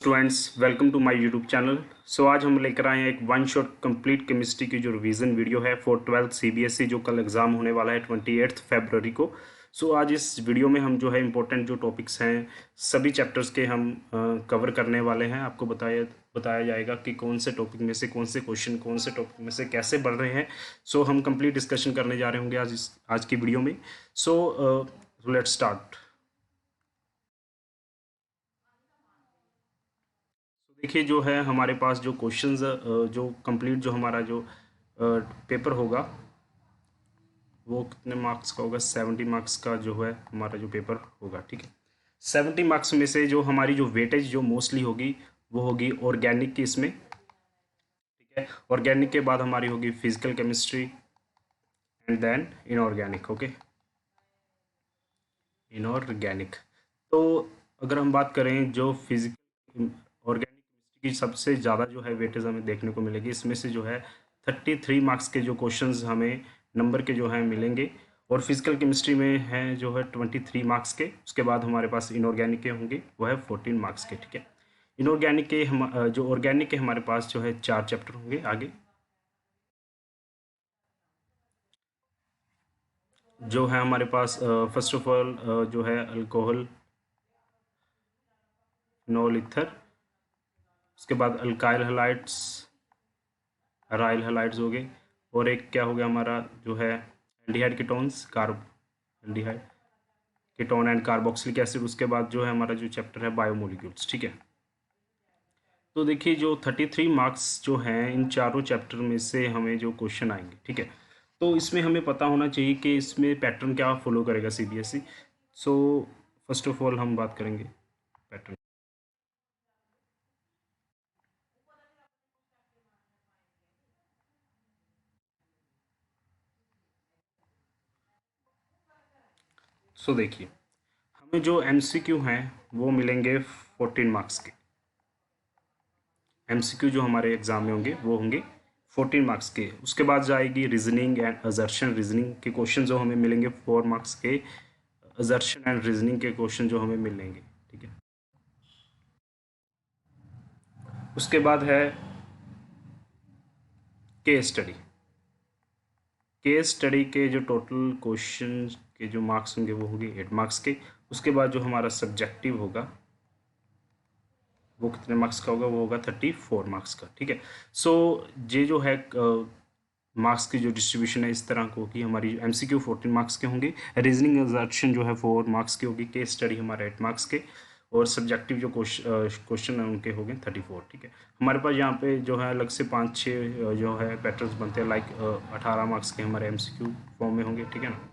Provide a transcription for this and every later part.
Students, welcome to my YouTube channel. So आज हम लेकर आए हैं एक वन शॉट कंप्लीट केमिस्ट्री की जो रिवीजन वीडियो है फॉर 12th सीबीएसई, जो कल एग्ज़ाम होने वाला है 28 फरवरी को। सो आज इस वीडियो में हम जो है इंपॉर्टेंट जो टॉपिक्स हैं सभी चैप्टर्स के हम कवर करने वाले हैं। आपको बताया जाएगा कि कौन से टॉपिक में से कौन से क्वेश्चन कौन से टॉपिक में से कैसे बढ़ रहे हैं। सो हम कंप्लीट डिस्कशन करने जा रहे होंगे आज की वीडियो में। So let's start. देखिए, जो है हमारे पास जो क्वेश्चंस जो कंप्लीट जो हमारा जो पेपर होगा वो कितने मार्क्स का होगा। 70 मार्क्स का जो है हमारा जो पेपर होगा, ठीक है। 70 मार्क्स में से जो हमारी जो वेटेज जो मोस्टली होगी वो होगी ऑर्गेनिक की इसमें, ठीक है। ऑर्गेनिक के बाद हमारी होगी physical chemistry and then inorganic, okay, inorganic. तो अगर हम बात करें जो फिजिकल ऑर्गेनिक केमिस्ट्री की सबसे ज़्यादा जो है वेटेज हमें देखने को मिलेगी, इसमें से जो है 33 मार्क्स के जो क्वेश्चंस हमें नंबर के जो है मिलेंगे। और फिजिकल केमिस्ट्री में है जो है 23 मार्क्स के। उसके बाद हमारे पास इनऑर्गेनिक के होंगे वो है 14 मार्क्स के, ठीक है। इनऑर्गेनिक के जो ऑर्गेनिक के हमारे पास जो है 4 चैप्टर होंगे आगे। जो है हमारे पास फर्स्ट ऑफ ऑल जो है अल्कोहल, फिनोल ईथर, उसके बाद अल्काइल हैलाइड्स, अराइल हैलाइड्स हो गए, और एक क्या हो गया हमारा जो है aldehyde ketones, carb aldehyde ketone and carboxylic acid. उसके बाद जो है हमारा जो चैप्टर है बायोमोलिक्यूल्स, ठीक है। तो देखिए, जो 33 मार्क्स जो हैं इन चारों चैप्टर में से हमें जो क्वेश्चन आएंगे, ठीक है। तो इसमें हमें पता होना चाहिए कि इसमें पैटर्न क्या फॉलो करेगा CBSE. So first of all हम बात करेंगे पैटर्न। सो देखिए, हमें जो एमसीक्यू हैं वो मिलेंगे 14 मार्क्स के। एमसीक्यू जो हमारे एग्जाम में होंगे वो होंगे 14 मार्क्स के। उसके बाद जाएगी रीजनिंग एंड अजर्शन। रीजनिंग के क्वेश्चन जो हमें मिलेंगे 4 मार्क्स के। अजर्शन एंड रीजनिंग के क्वेश्चन जो हमें मिलेंगे, ठीक है। उसके बाद है केस स्टडी। केस स्टडी के जो टोटल क्वेश्चन के जो मार्क्स होंगे वो होंगे 8 मार्क्स के। उसके बाद जो हमारा सब्जेक्टिव होगा वो कितने मार्क्स का होगा, वो होगा 34 मार्क्स का, ठीक है। सो ये जो है मार्क्स की जो डिस्ट्रीब्यूशन है इस तरह को कि हमारी एमसीक्यू 14 मार्क्स के होंगे, रीजनिंग एग्जर्शन जो है 4 मार्क्स की होगी, केस स्टडी हमारे 8 मार्क्स के, और सब्जेक्टिव जो क्वेश्चन है उनके हो गए 34, ठीक है। हमारे पास यहाँ पे जो है अलग से 5-6 जो है पैटर्न्स बनते हैं, लाइक 18 मार्क्स के हमारे एमसीक्यू फॉर्म में होंगे, ठीक है ना।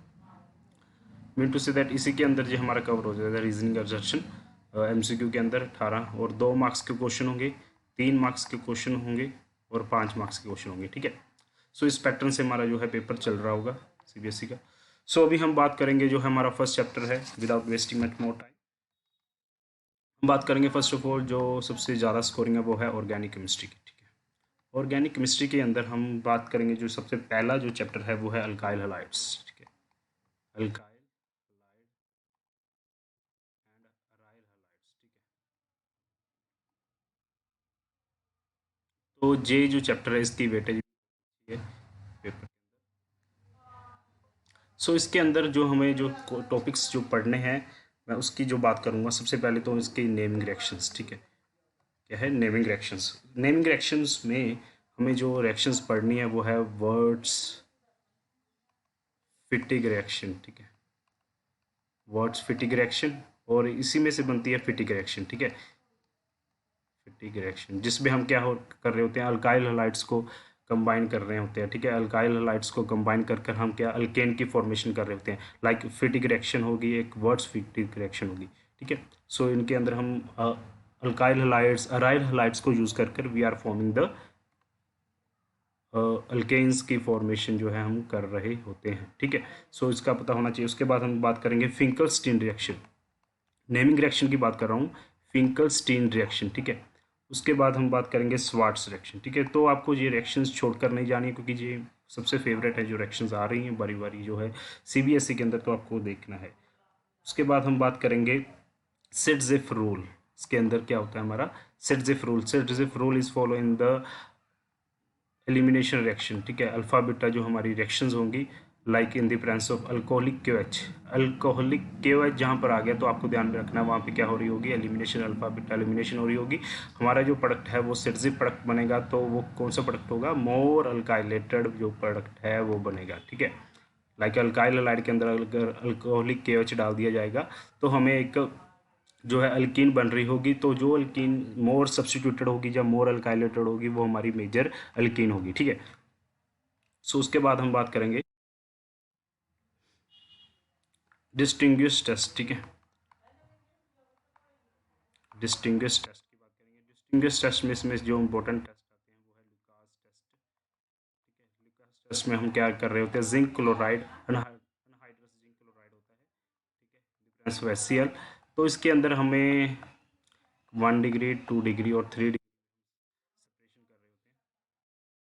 मीन टू से दैट इसी के अंदर जो हमारा कवर हो जाएगा रीजनिंग एग्जर्शन एमसीक्यू के अंदर 18, और 2 मार्क्स के क्वेश्चन होंगे, 3 मार्क्स के क्वेश्चन होंगे, और 5 मार्क्स के क्वेश्चन होंगे, ठीक है। सो इस पैटर्न से हमारा जो है पेपर चल रहा होगा सीबीएसई का। सो अभी हम बात करेंगे जो है हमारा फर्स्ट चैप्टर है, without wasting much more time. हम बात करेंगे फर्स्ट ऑफ ऑल जो सबसे ज़्यादा स्कोरिंग है वो है ऑर्गेनिक केमिस्ट्री की, ठीक है। ऑर्गेनिक केमिस्ट्री के अंदर हम बात करेंगे जो सबसे पहला जो चैप्टर है वो है अल्काइल हैलाइड्स, ठीक है। Alkyl halide and aryl halides, ठीक है। तो ये जो चैप्टर है इसकी वेटेज है पेपर। सो इसके अंदर जो हमें जो टॉपिक्स जो पढ़ने हैं मैं उसकी जो बात करूँगा। सबसे पहले तो इसकी नेमिंग रिएक्शंस, ठीक है। क्या है नेमिंग रिएक्शंस। नेमिंग रिएक्शंस में हमें जो रिएक्शंस पढ़नी है वो है वर्ड्स फिटिक रिएक्शन, ठीक है। वर्ड्स फिटिक रिएक्शन, और इसी में से बनती है फिटिक रिएक्शन, ठीक है। फिटिक रिएक्शन जिसमें हम क्या कर रहे होते हैं, अल्काइल हैलाइड्स को कंबाइन कर रहे होते हैं, ठीक है। अल्काइल हैलाइड्स को कंबाइन कर कर हम क्या अल्केन की फॉर्मेशन कर रहे होते हैं। लाइक फिटिक रिएक्शन होगी, एक वर्ड्स फिटिक रिएक्शन होगी, ठीक है। सो इनके अंदर हम अल्काइल हैलाइड्स अराइल हैलाइड्स को यूज़ कर कर we are forming the alkenes की फॉर्मेशन जो है हम कर रहे होते हैं, ठीक है। सो इसका पता होना चाहिए। उसके बाद हम बात करेंगे फिंकलस्टीन रिएक्शन। नेमिंग रिएक्शन की बात कर रहा हूँ, फिंकलस्टीन रिएक्शन, ठीक है। उसके बाद हम बात करेंगे स्वार्ट्स रिएक्शन, ठीक है। तो आपको ये रिएक्शंस छोड़कर नहीं जानी है क्योंकि ये सबसे फेवरेट है जो रिएक्शंस आ रही हैं बारी बारी जो है सीबीएसई के अंदर, तो आपको देखना है। उसके बाद हम बात करेंगे सिट्ज़िफ रूल। इसके अंदर क्या होता है हमारा Saytzeff rule is follow in the elimination reaction, ठीक है। अल्फा बीटा जो हमारी रिएक्शंस होंगी like in the presence of alcoholic KOH, alcoholic KOH जहाँ पर आ गया तो आपको ध्यान में रखना वहाँ पे क्या हो रही होगी, एलिमिनेशन, अल्फा बीटा एलिमिनेशन हो रही होगी। हमारा जो प्रोडक्ट है वो सिटजिफ प्रोडक्ट बनेगा, तो वो कौन सा प्रोडक्ट होगा, मोर अल्काइलेटेड जो प्रोडक्ट है वो बनेगा, ठीक है। लाइक अल्काइल हलाइड के अंदर अगर अल्कोहलिक केओएच डाल दिया जाएगा तो हमें एक जो है अल्कीन बन रही होगी, तो जो अल्कीन मोर सब्स्टिट्यूटेड होगी या मोर अल्काइलेटेड होगी वो हमारी मेजर अल्कीन होगी, ठीक है। सो उसके बाद हम बात करेंगे डिस्टिंग्विश टेस्ट, ठीक है। डिस्टिंग्विश टेस्ट की बात करेंगे। डिस्टिंग्विश टेस्ट में इसमें जो इंपॉर्टेंट टेस्ट आते हैं वो है लुकास टेस्ट, ठीक है। लुकास टेस्ट में हम क्या कर रहे होते हैं, zinc chloride, anhydrous zinc chloride होता है, ठीक है, डिफरेंस ऑफ HCl। तो इसके अंदर हमें 1 डिग्री, 2 डिग्री और 3 डिग्री सेपरेशन कर रहे होते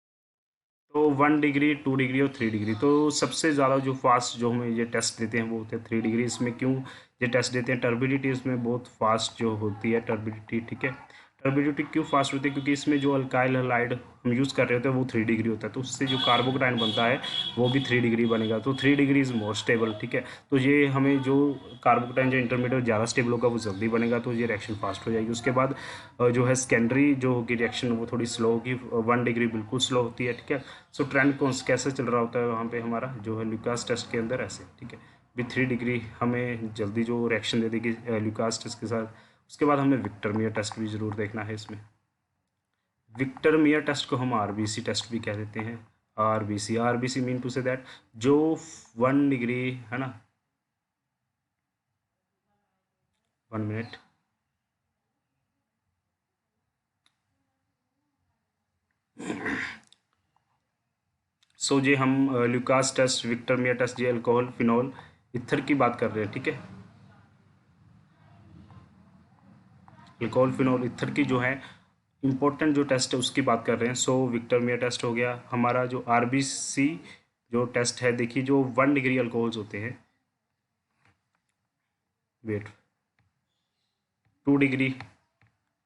हैं। तो 1 डिग्री, 2 डिग्री और 3 डिग्री, तो सबसे ज़्यादा जो फास्ट जो हमें ये टेस्ट देते हैं वो होते हैं 3 डिग्री। इसमें क्यों ये टेस्ट देते हैं, टर्बिडिटी इसमें बहुत फास्ट जो होती है, टर्बिडिटी, ठीक है। टर्बिडिटी क्यों फास्ट होती है, क्योंकि इसमें जो अल्काइल हलाइड हम यूज़ कर रहे होते हैं वो 3 डिग्री होता है, तो उससे जो कार्बोकेटाइन बनता है वो भी 3 डिग्री बनेगा, तो 3 डिग्री इज़ मोर स्टेबल, ठीक है। तो ये हमें जो कार्बोकेटाइन जो इंटरमीडिएट ज़्यादा स्टेबल होगा वो जल्दी बनेगा, तो ये रिएक्शन फास्ट हो जाएगी। उसके बाद जो है सेकेंडरी जो होगी रिएक्शन वो थोड़ी स्लो होगी, 1 डिग्री बिल्कुल स्लो होती है, ठीक है। सो ट्रेंड कौन कैसे चल रहा होता है वहाँ पे हमारा जो है ल्यूकास टेस्ट के अंदर ऐसे, ठीक है। विथ 3 डिग्री हमें जल्दी जो रिएक्शन दे देगी ल्यूकास टेस्ट के साथ। उसके बाद हमें विक्टर मियर टेस्ट भी ज़रूर देखना है इसमें। विक्टर मियर टेस्ट को हम RBC टेस्ट भी कह देते हैं। RBC mean to say that जो 1 डिग्री है ना, 1 मिनट, सो जे हम Lucas test, Victor Meyer test, जे अल्कोहल फिनॉल इथर की बात कर रहे हैं, ठीक है। अल्कोहल फिनॉल इथर की जो है इंपॉर्टेंट जो टेस्ट है उसकी बात कर रहे हैं। सो विक्टर मियर टेस्ट हो गया हमारा। जो RBC जो टेस्ट है, देखिए जो 1 डिग्री अल्कोहल्स होते हैं, वेट, 2 डिग्री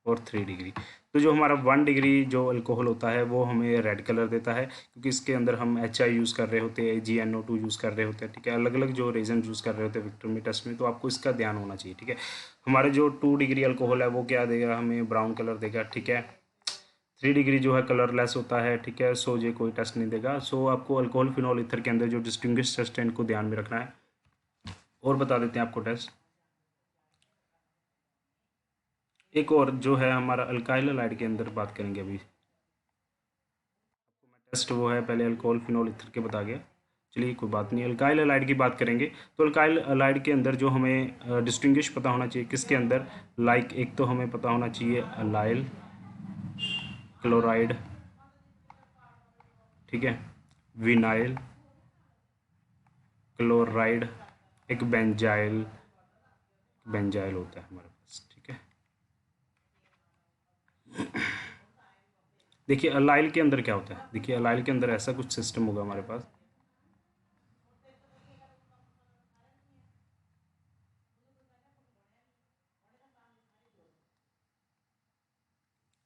और 3 डिग्री, तो जो हमारा 1 डिग्री जो अल्कोहल होता है वो हमें रेड कलर देता है, क्योंकि इसके अंदर हम HI यूज़ कर रहे होते हैं, GNO2 यूज़ कर रहे होते हैं, ठीक है। अलग अलग जो रीजन यूज़ कर रहे होते हैं विक्टर टेस्ट में, तो आपको इसका ध्यान होना चाहिए, ठीक है। हमारे जो 2 डिग्री अल्कोहल है वो क्या देगा, हमें ब्राउन कलर देगा, ठीक है। 3 डिग्री जो है कलरलेस होता है, ठीक है। सो ये कोई टेस्ट नहीं देगा। सो आपको अल्कोहल फिनॉल इथर के अंदर जो डिस्टिंग्विश टेस्ट है इनको ध्यान में रखना है। और बता देते हैं आपको टेस्ट, एक और जो है हमारा अल्काइल हलाइड के अंदर बात करेंगे अभी। टेस्ट वो है, पहले अल्कोहल फिनॉल इथर के बता गया, चलिए कोई बात नहीं। अल्काइल हलाइड की बात करेंगे, तो अल्काइल हलाइड के अंदर जो हमें डिस्टिंग्विश पता होना चाहिए किसके अंदर, लाइक एक तो हमें पता होना चाहिए अलाइल क्लोराइड, ठीक है, विनाइल क्लोराइड, एक बेंजाइल, बेंजाइल होता है हमारे पास, ठीक है। देखिए अलाइल के अंदर क्या होता है, देखिए अलाइल के अंदर ऐसा कुछ सिस्टम होगा हमारे पास,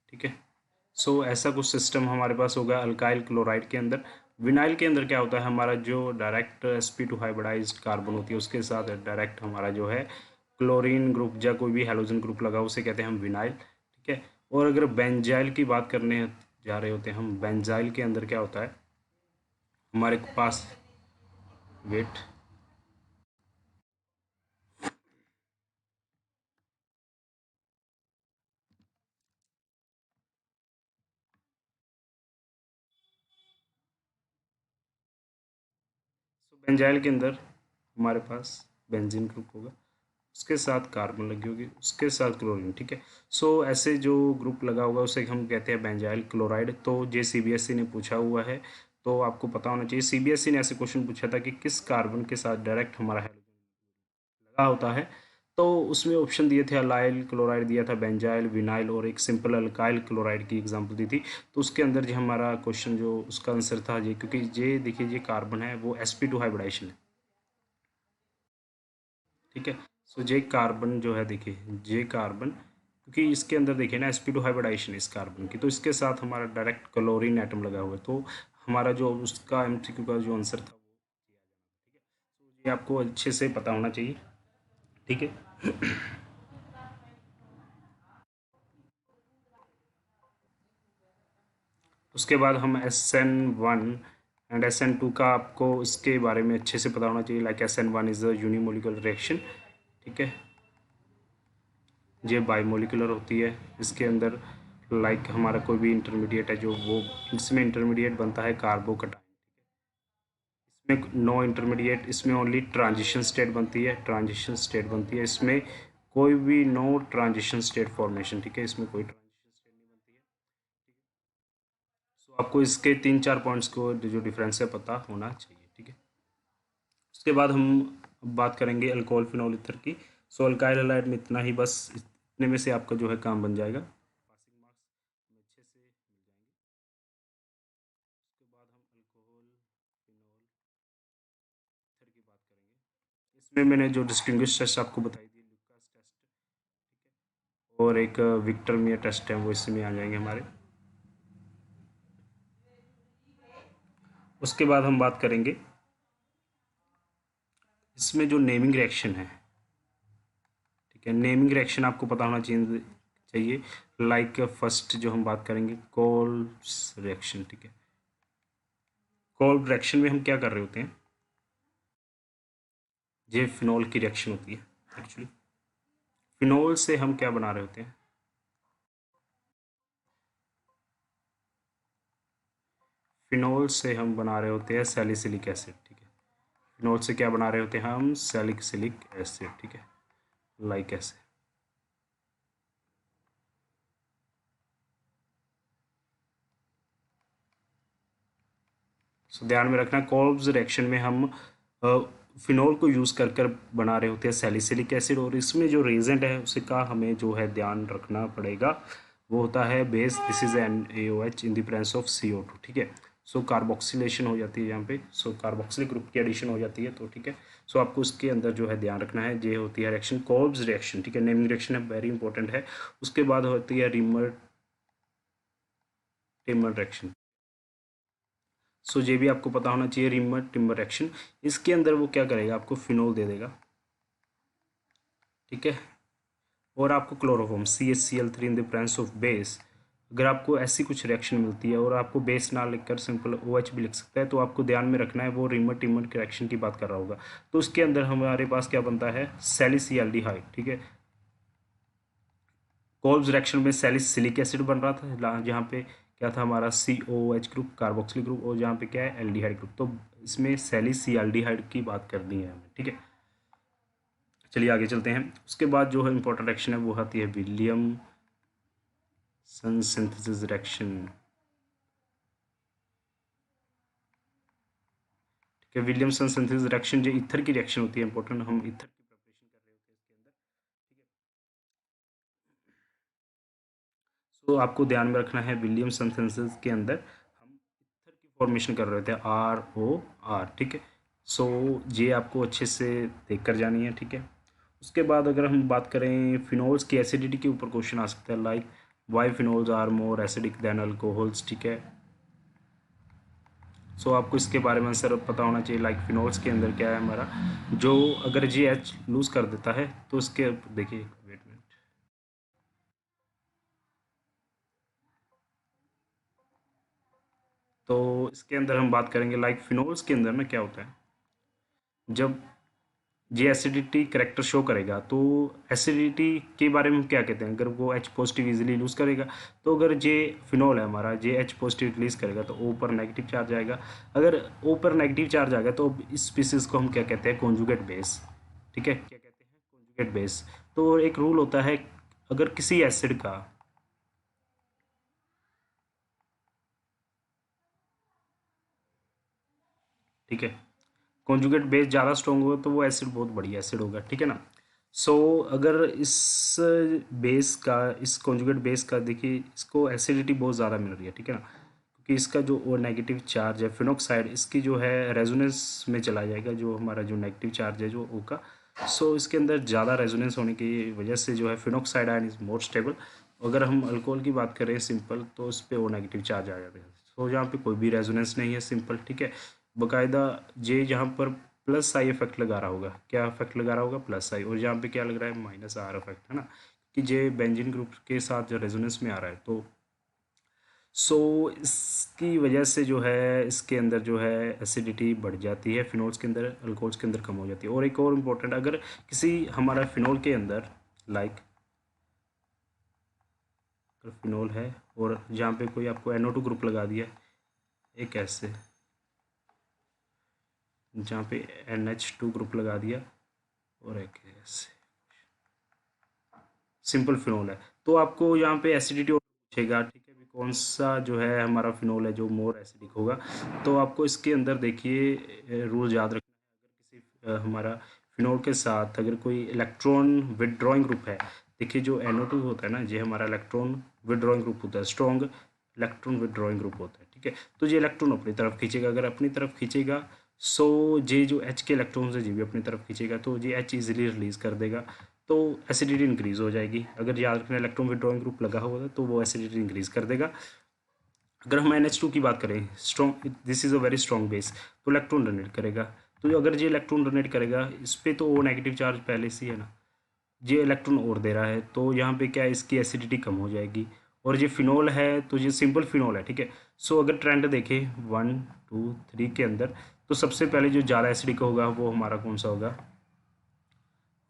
ठीक है। सो ऐसा कुछ सिस्टम हमारे पास होगा अल्काइल क्लोराइड के अंदर। विनाइल के अंदर क्या होता है, हमारा जो डायरेक्ट sp2 हाइब्रिडाइज्ड कार्बन होती है उसके साथ डायरेक्ट हमारा जो है क्लोरीन ग्रुप या कोई भी हेलोजन ग्रुप लगा उसे कहते हैं हम विनाइल, ठीक है। और अगर बेंजाइल की बात करने जा रहे होते हैं हम, बेंजाइल के अंदर क्या होता है हमारे पास, वेट, बेंजाइल के अंदर हमारे पास बेंजीन ग्रुप होगा, उसके साथ कार्बन लगी होगी, उसके साथ क्लोरीन, ठीक है। सो ऐसे जो ग्रुप लगा होगा उसे हम कहते हैं बेंजाइल क्लोराइड। तो ये CBSE ने पूछा हुआ है, तो आपको पता होना चाहिए। CBSE ने ऐसे क्वेश्चन पूछा था कि किस कार्बन के साथ डायरेक्ट हमारा हाइड्रोजन लगा होता है, तो उसमें ऑप्शन दिए थे, अलाइल क्लोराइड दिया था, बेंजाइल, विनाइल और एक सिंपल अल्काइल क्लोराइड की एग्जांपल दी थी। तो उसके अंदर जो हमारा क्वेश्चन जो उसका आंसर था ये, क्योंकि ये देखिए ये कार्बन है वो sp2 हाइब्रिडाइजेशन है, ठीक है। सो जे कार्बन जो है, देखिए जे कार्बन क्योंकि इसके अंदर देखिए ना sp2 हाइब्रिडाइजेशन इस कार्बन की, तो इसके साथ हमारा डायरेक्ट क्लोरीन एटम लगा हुआ है, तो हमारा जो उसका एमसीक्यू का जो आंसर था वो ये आपको अच्छे से पता होना चाहिए। ठीक है। उसके बाद हम SN1 एंड SN2 का आपको इसके बारे में अच्छे से पता होना चाहिए। Like SN1 is a unimolecular reaction. ठीक है, ये बाईमोलिकुलर होती है। इसके अंदर लाइक हमारा कोई भी इंटरमीडिएट है जो वो, इसमें इंटरमीडिएट बनता है कार्बोकटाइन। इसमें नो इंटरमीडिएट, इसमें ओनली ट्रांजिशन स्टेट बनती है, ट्रांजिशन स्टेट बनती है। इसमें कोई भी नो ट्रांजिशन स्टेट फॉर्मेशन। ठीक है, इसमें कोई ट्रांजिशन स्टेट नहीं बनती है। सो आपको इसके 3-4 पॉइंट्स को जो डिफरेंस है पता होना चाहिए। ठीक है। उसके बाद हम बात करेंगे अल्कोहल फिनोल ईथर की। सो अल्काइल हैलाइड में इतना ही, बस इतने में से आपका जो है काम बन जाएगा, पासिंग मार्क्स में अच्छे से मिल जाएंगे। उसके बाद हम अल्कोहल फिनोल ईथर की बात करेंगे। इसमें मैंने जो डिस्टिंग्विश टेस्ट आपको बताई थी, लुकास टेस्ट, ठीक है, और एक विक्टर मियर टेस्ट है, वो इसमें आ जाएंगे हमारे। उसके बाद हम बात करेंगे इसमें जो नेमिंग रिएक्शन है। ठीक है, नेमिंग रिएक्शन आपको पता होना चाहिए। लाइक फर्स्ट जो हम बात करेंगे कोल्ब्स रिएक्शन। ठीक है, कोल्ब रिएक्शन में हम क्या कर रहे होते हैं, ये फिनोल की रिएक्शन होती है। एक्चुअली फिनोल से हम क्या बना रहे होते हैं, फिनोल से हम बना रहे होते हैं सैलिसिलिक एसिड। ठीक है, फिनोल से क्या बना रहे होते हैं हम, सैलिसिलिक एसिड। ठीक है, लाइक ऐसे। सो ध्यान में रखना, कोल्ब्स रिएक्शन में हम फिनोल को यूज़ कर कर बना रहे होते हैं सैलिसिलिक एसिड, और इसमें जो रेजेंट है उसका हमें जो है ध्यान रखना पड़ेगा, वो होता है base. This is NaOH in the presence of CO2। ठीक है, सो कार्बोक्सिलेशन हो जाती है यहाँ पे, सो कार्बोक्सिलिक ग्रुप की एडिशन हो जाती है। तो ठीक है, सो आपको उसके अंदर जो है ध्यान रखना है, ये होती है रिएक्शन कोल्ब्स रिएक्शन। ठीक है, नेमिंग रिएक्शन है, वेरी इंपॉर्टेंट है। उसके बाद होती है रिमर टिमर रिएक्शन। सो ये भी आपको पता होना चाहिए, रिमर टिम्बर रिएक्शन। इसके अंदर वो क्या करेगा, आपको फिनोल दे देगा। ठीक है, और आपको chloroform CHCl3 in the presence of base. अगर आपको ऐसी कुछ रिएक्शन मिलती है और आपको बेस ना लिखकर सिंपल OH भी लिख सकता है, तो आपको ध्यान में रखना है वो रिमर टिमर की रिएक्शन की बात कर रहा होगा। तो उसके अंदर हमारे पास क्या बनता है, सैलिसिल्डिहाइड। ठीक है, कोल्ब्स रिएक्शन में सैलिसिलिक एसिड बन रहा था, जहाँ पे क्या था हमारा COOH ग्रुप, कार्बोक्सिलिक ग्रुप, और जहाँ पे क्या है एल्डिहाइड ग्रुप। तो इसमें सैलिसिल्डिहाइड की बात करनी है हमें। ठीक है, चलिए आगे चलते हैं। उसके बाद जो है इंपॉर्टेंट रिएक्शन है वो आती है विलियमसन सिंथेसिस रिएक्शन। ठीक है, विलियमसन सिंथेसिस रिएक्शन जो ईथर की रिएक्शन होती है इंपॉर्टेंट, हम ईथर की प्रिपरेशन कर रहे होते हैं इसके अंदर। ठीक है, सो आपको ध्यान में रखना है विलियमसन सिंथेसिस के अंदर हम ईथर की फॉर्मेशन कर रहे होते हैं, ROR। ठीक है, सो ये आपको अच्छे से देख कर जानी है। ठीक है, उसके बाद अगर हम बात करें फिनोल्स की एसिडिटी के ऊपर क्वेश्चन आ सकता है, like why phenols are more acidic than alcohols. ठीक है, सो आपको इसके बारे में आंसर पता होना चाहिए। लाइक फिनोल्स के अंदर क्या है हमारा, जो अगर GH लूज कर देता है तो उसके, देखिए वेट मिनट, तो इसके अंदर हम बात करेंगे लाइक फिनोल्स के अंदर में क्या होता है, जब ये एसिडिटी करेक्टर शो करेगा, तो एसिडिटी के बारे में हम क्या कहते हैं, अगर वो H पॉजिटिव इजीली लूज करेगा, तो अगर जे फिनोल है हमारा, जे H पॉजिटिव रिलीज करेगा तो O पर नेगेटिव चार्ज आएगा। अगर O पर नेगेटिव चार्ज आएगा तो इस स्पीसीज को हम क्या कहते हैं, कॉन्जुगेट बेस। ठीक है, क्या कहते हैं, कॉन्जुगेट बेस। तो एक रूल होता है, अगर किसी एसिड का, ठीक है, कॉन्जुगेट बेस ज़्यादा स्ट्रॉन्ग होगा तो वो एसिड बहुत बढ़िया एसिड होगा। ठीक है ना। सो अगर इस बेस का, इस कॉन्जुगेट बेस का देखिए, इसको एसिडिटी बहुत ज़्यादा मिल रही है। ठीक है ना, क्योंकि इसका जो वो नेगेटिव चार्ज है फिनोक्साइड, इसकी जो है रेजोनेंस में चला जाएगा, जो हमारा जो नेगेटिव चार्ज है जो ओ का, सो इसके अंदर ज़्यादा रेजोनेंस होने की वजह से जो है phenoxide ion is more stable. अगर हम अल्कोहल की बात करें सिंपल, तो उस पर वो नेगेटिव चार्ज आ जाता है। सो जहाँ पे कोई भी रेजोनेंस नहीं है सिंपल, ठीक है। बाकायदा जे जहाँ पर प्लस आई इफेक्ट लगा रहा होगा, क्या इफेक्ट लगा रहा होगा, प्लस आई, और जहाँ पे क्या लग रहा है, माइनस आर इफेक्ट, है ना, कि जे बेंजीन ग्रुप के साथ जो रेजोनेंस में आ रहा है। तो सो इसकी वजह से जो है इसके अंदर जो है एसिडिटी बढ़ जाती है, फिनोल्स के अंदर, अल्कोहल्स के अंदर कम हो जाती है। और एक और इम्पोर्टेंट, अगर किसी हमारा फिनोल के अंदर लाइक अगर फिनोल है और जहाँ पे कोई आपको NO2 ग्रुप लगा दिया, एक ऐसे जहाँ पे NH2 ग्रुप लगा दिया और एक ऐसे सिंपल फिनोल है, तो आपको यहाँ पे एसिडिटी पूछेगा, ठीक है भी, कौन सा जो है हमारा फिनोल है जो मोर एसिडिक होगा। तो आपको इसके अंदर देखिए रूल याद रखना है। अगर किसी हमारा फिनोल के साथ अगर कोई इलेक्ट्रॉन विदड्रॉइंग ग्रुप है, देखिए जो NO2 होता है ना, ये हमारा इलेक्ट्रॉन विदड्रॉइंग ग्रुप होता है, स्ट्रॉन्ग इलेक्ट्रॉन विदड्रॉइंग ग्रुप होता है, ठीक है। तो ये इलेक्ट्रॉन अपनी तरफ खींचेगा, अगर अपनी तरफ खींचेगा सो ये जो H के इलेक्ट्रॉन है ये भी अपनी तरफ खींचेगा, तो ये H इजीली रिलीज कर देगा, तो एसिडिटी इंक्रीज हो जाएगी। अगर याद रखना इलेक्ट्रॉन विड्रॉइंग ग्रुप लगा हुआ है तो वो एसिडिटी इंक्रीज कर देगा। अगर हम NH2 की बात करें, strong, this is a very strong base, तो इलेक्ट्रॉन डोनेट करेगा। तो अगर ये इलेक्ट्रॉन डोनेट करेगा, इस पर तो वो नेगेटिव चार्ज पहले से ही है ना, ये इलेक्ट्रॉन और दे रहा है, तो यहाँ पे क्या है, इसकी एसिडिटी कम हो जाएगी। और ये फिनोल है तो ये सिंपल फिनोल है, ठीक है। सो अगर ट्रेंड देखें 1 2 3 के अंदर, तो सबसे पहले जो ज़्यादा एसिडिक होगा वो हमारा कौन सा होगा,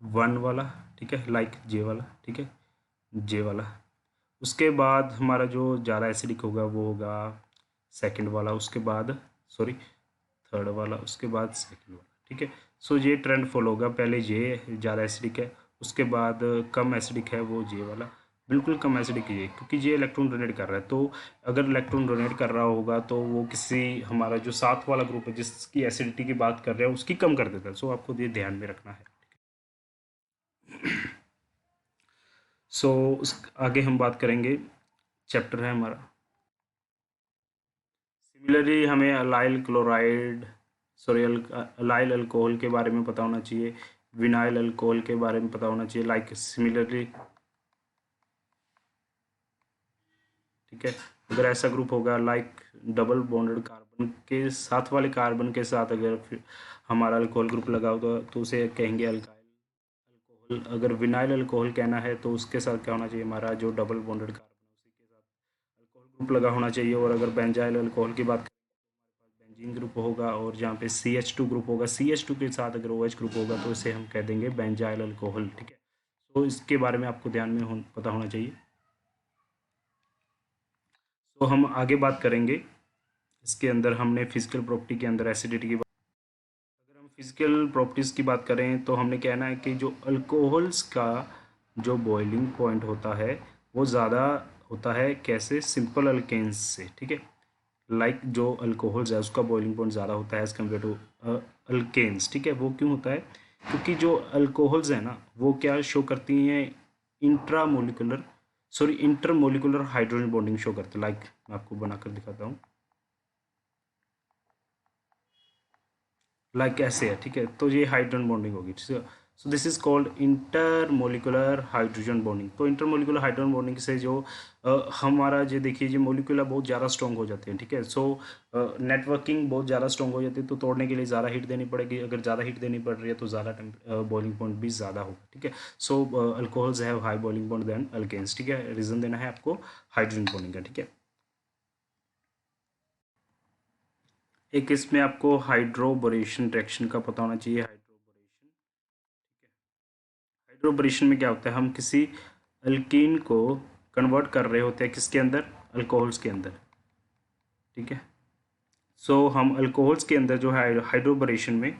1 वाला, ठीक है, लाइक जे वाला, ठीक है, जे वाला। उसके बाद हमारा जो ज़्यादा एसिडिक होगा वो होगा सेकंड वाला, उसके बाद सॉरी थर्ड वाला, उसके बाद सेकंड वाला, ठीक है। सो ये ट्रेंड फॉलो होगा, पहले ये ज़्यादा एसिडिक है, उसके बाद कम एसिडिक है वो जे वाला, बिल्कुल कम एसिडिक ये, क्योंकि ये इलेक्ट्रॉन डोनेट कर रहा है। तो अगर इलेक्ट्रॉन डोनेट कर रहा होगा तो वो किसी हमारा जो साथ वाला ग्रुप है जिसकी एसिडिटी की बात कर रहे हैं उसकी कम कर देता है। सो आपको ये ध्यान में रखना है। सो उस आगे हम बात करेंगे, चैप्टर है हमारा, सिमिलरली हमें allyl chloride sorry allyl alcohol के बारे में पता होना चाहिए, विनाइल अल्कोहल के बारे में पता होना चाहिए, लाइक सिमिलरली, ठीक है। अगर ऐसा ग्रुप होगा लाइक डबल बॉन्डेड कार्बन के साथ वाले कार्बन के साथ अगर हमारा अल्कोहल ग्रुप लगा होगा तो उसे कहेंगे अल्काइल अल्कोहल। अगर विनाइल अल्कोहल कहना है तो उसके साथ क्या होना चाहिए, हमारा जो डबल बॉन्डेड कार्बन है उसी के साथ अल्कोहल ग्रुप लगा होना चाहिए। और अगर बेंजाइल अल्कोहल की बात करें तो बेंजीन ग्रुप होगा, और जहाँ पे CH2 ग्रुप होगा, CH2 के साथ अगर OH ग्रुप होगा तो इसे हम कह देंगे बेंजाइल अल्कोहल, ठीक है। तो इसके बारे में आपको ध्यान में पता होना चाहिए। तो हम आगे बात करेंगे, इसके अंदर हमने फिजिकल प्रॉपर्टी के अंदर एसिडिटी की बात, अगर हम फिजिकल प्रॉपर्टीज़ की बात करें तो हमने कहना है कि जो अल्कोहल्स का जो बॉइलिंग पॉइंट होता है वो ज़्यादा होता है, कैसे, सिंपल अल्केन्स से, ठीक है। लाइक जो अल्कोहल्स है उसका बॉइलिंग पॉइंट ज़्यादा होता है एज़ कम्पेयर टू अल्केन्स, ठीक है। वो क्यों होता है, क्योंकि जो अल्कोहल्स है ना वो क्या शो करती हैं, intramolecular sorry intermolecular hydrogen bonding show करते हैं। लाइक मैं आपको बनाकर दिखाता हूँ, लाइक ऐसे है, ठीक है। तो ये हाइड्रोजन बॉन्डिंग होगी, ठीक है। So this is called intermolecular hydrogen bonding. तो इंटरमोलिकुलर हाइड्रोजन बॉन्डिंग से जो हमारा ये देखिए ये मोलिकुलर बहुत ज़्यादा स्ट्रॉन्ग हो जाते हैं, ठीक है। सो नेटवर्किंग बहुत ज़्यादा स्ट्रॉन्ग हो जाती है, तो तोड़ने के लिए ज़्यादा हीट देनी पड़ेगी। अगर ज़्यादा हीट देनी पड़ रही है तो ज़्यादा बॉइलिंग पॉइंट भी ज़्यादा होगा, ठीक है। So alcohols have high boiling point than alkanes, ठीक है। रीज़न देना है आपको हाइड्रोजन बॉन्डिंग का, ठीक है। एक इसमें आपको हाइड्रोबोरेशन रिएक्शन का पता होना चाहिए, हाइड्रोबोरेशन, ठीक है। हाइड्रोबोरेशन में क्या होता है, हम किसी अल्कीन को कन्वर्ट कर रहे होते हैं किसके अंदर, अल्कोहल्स के अंदर, ठीक है। सो हम अल्कोहल्स के अंदर जो है हाइड्रोबोरेशन में,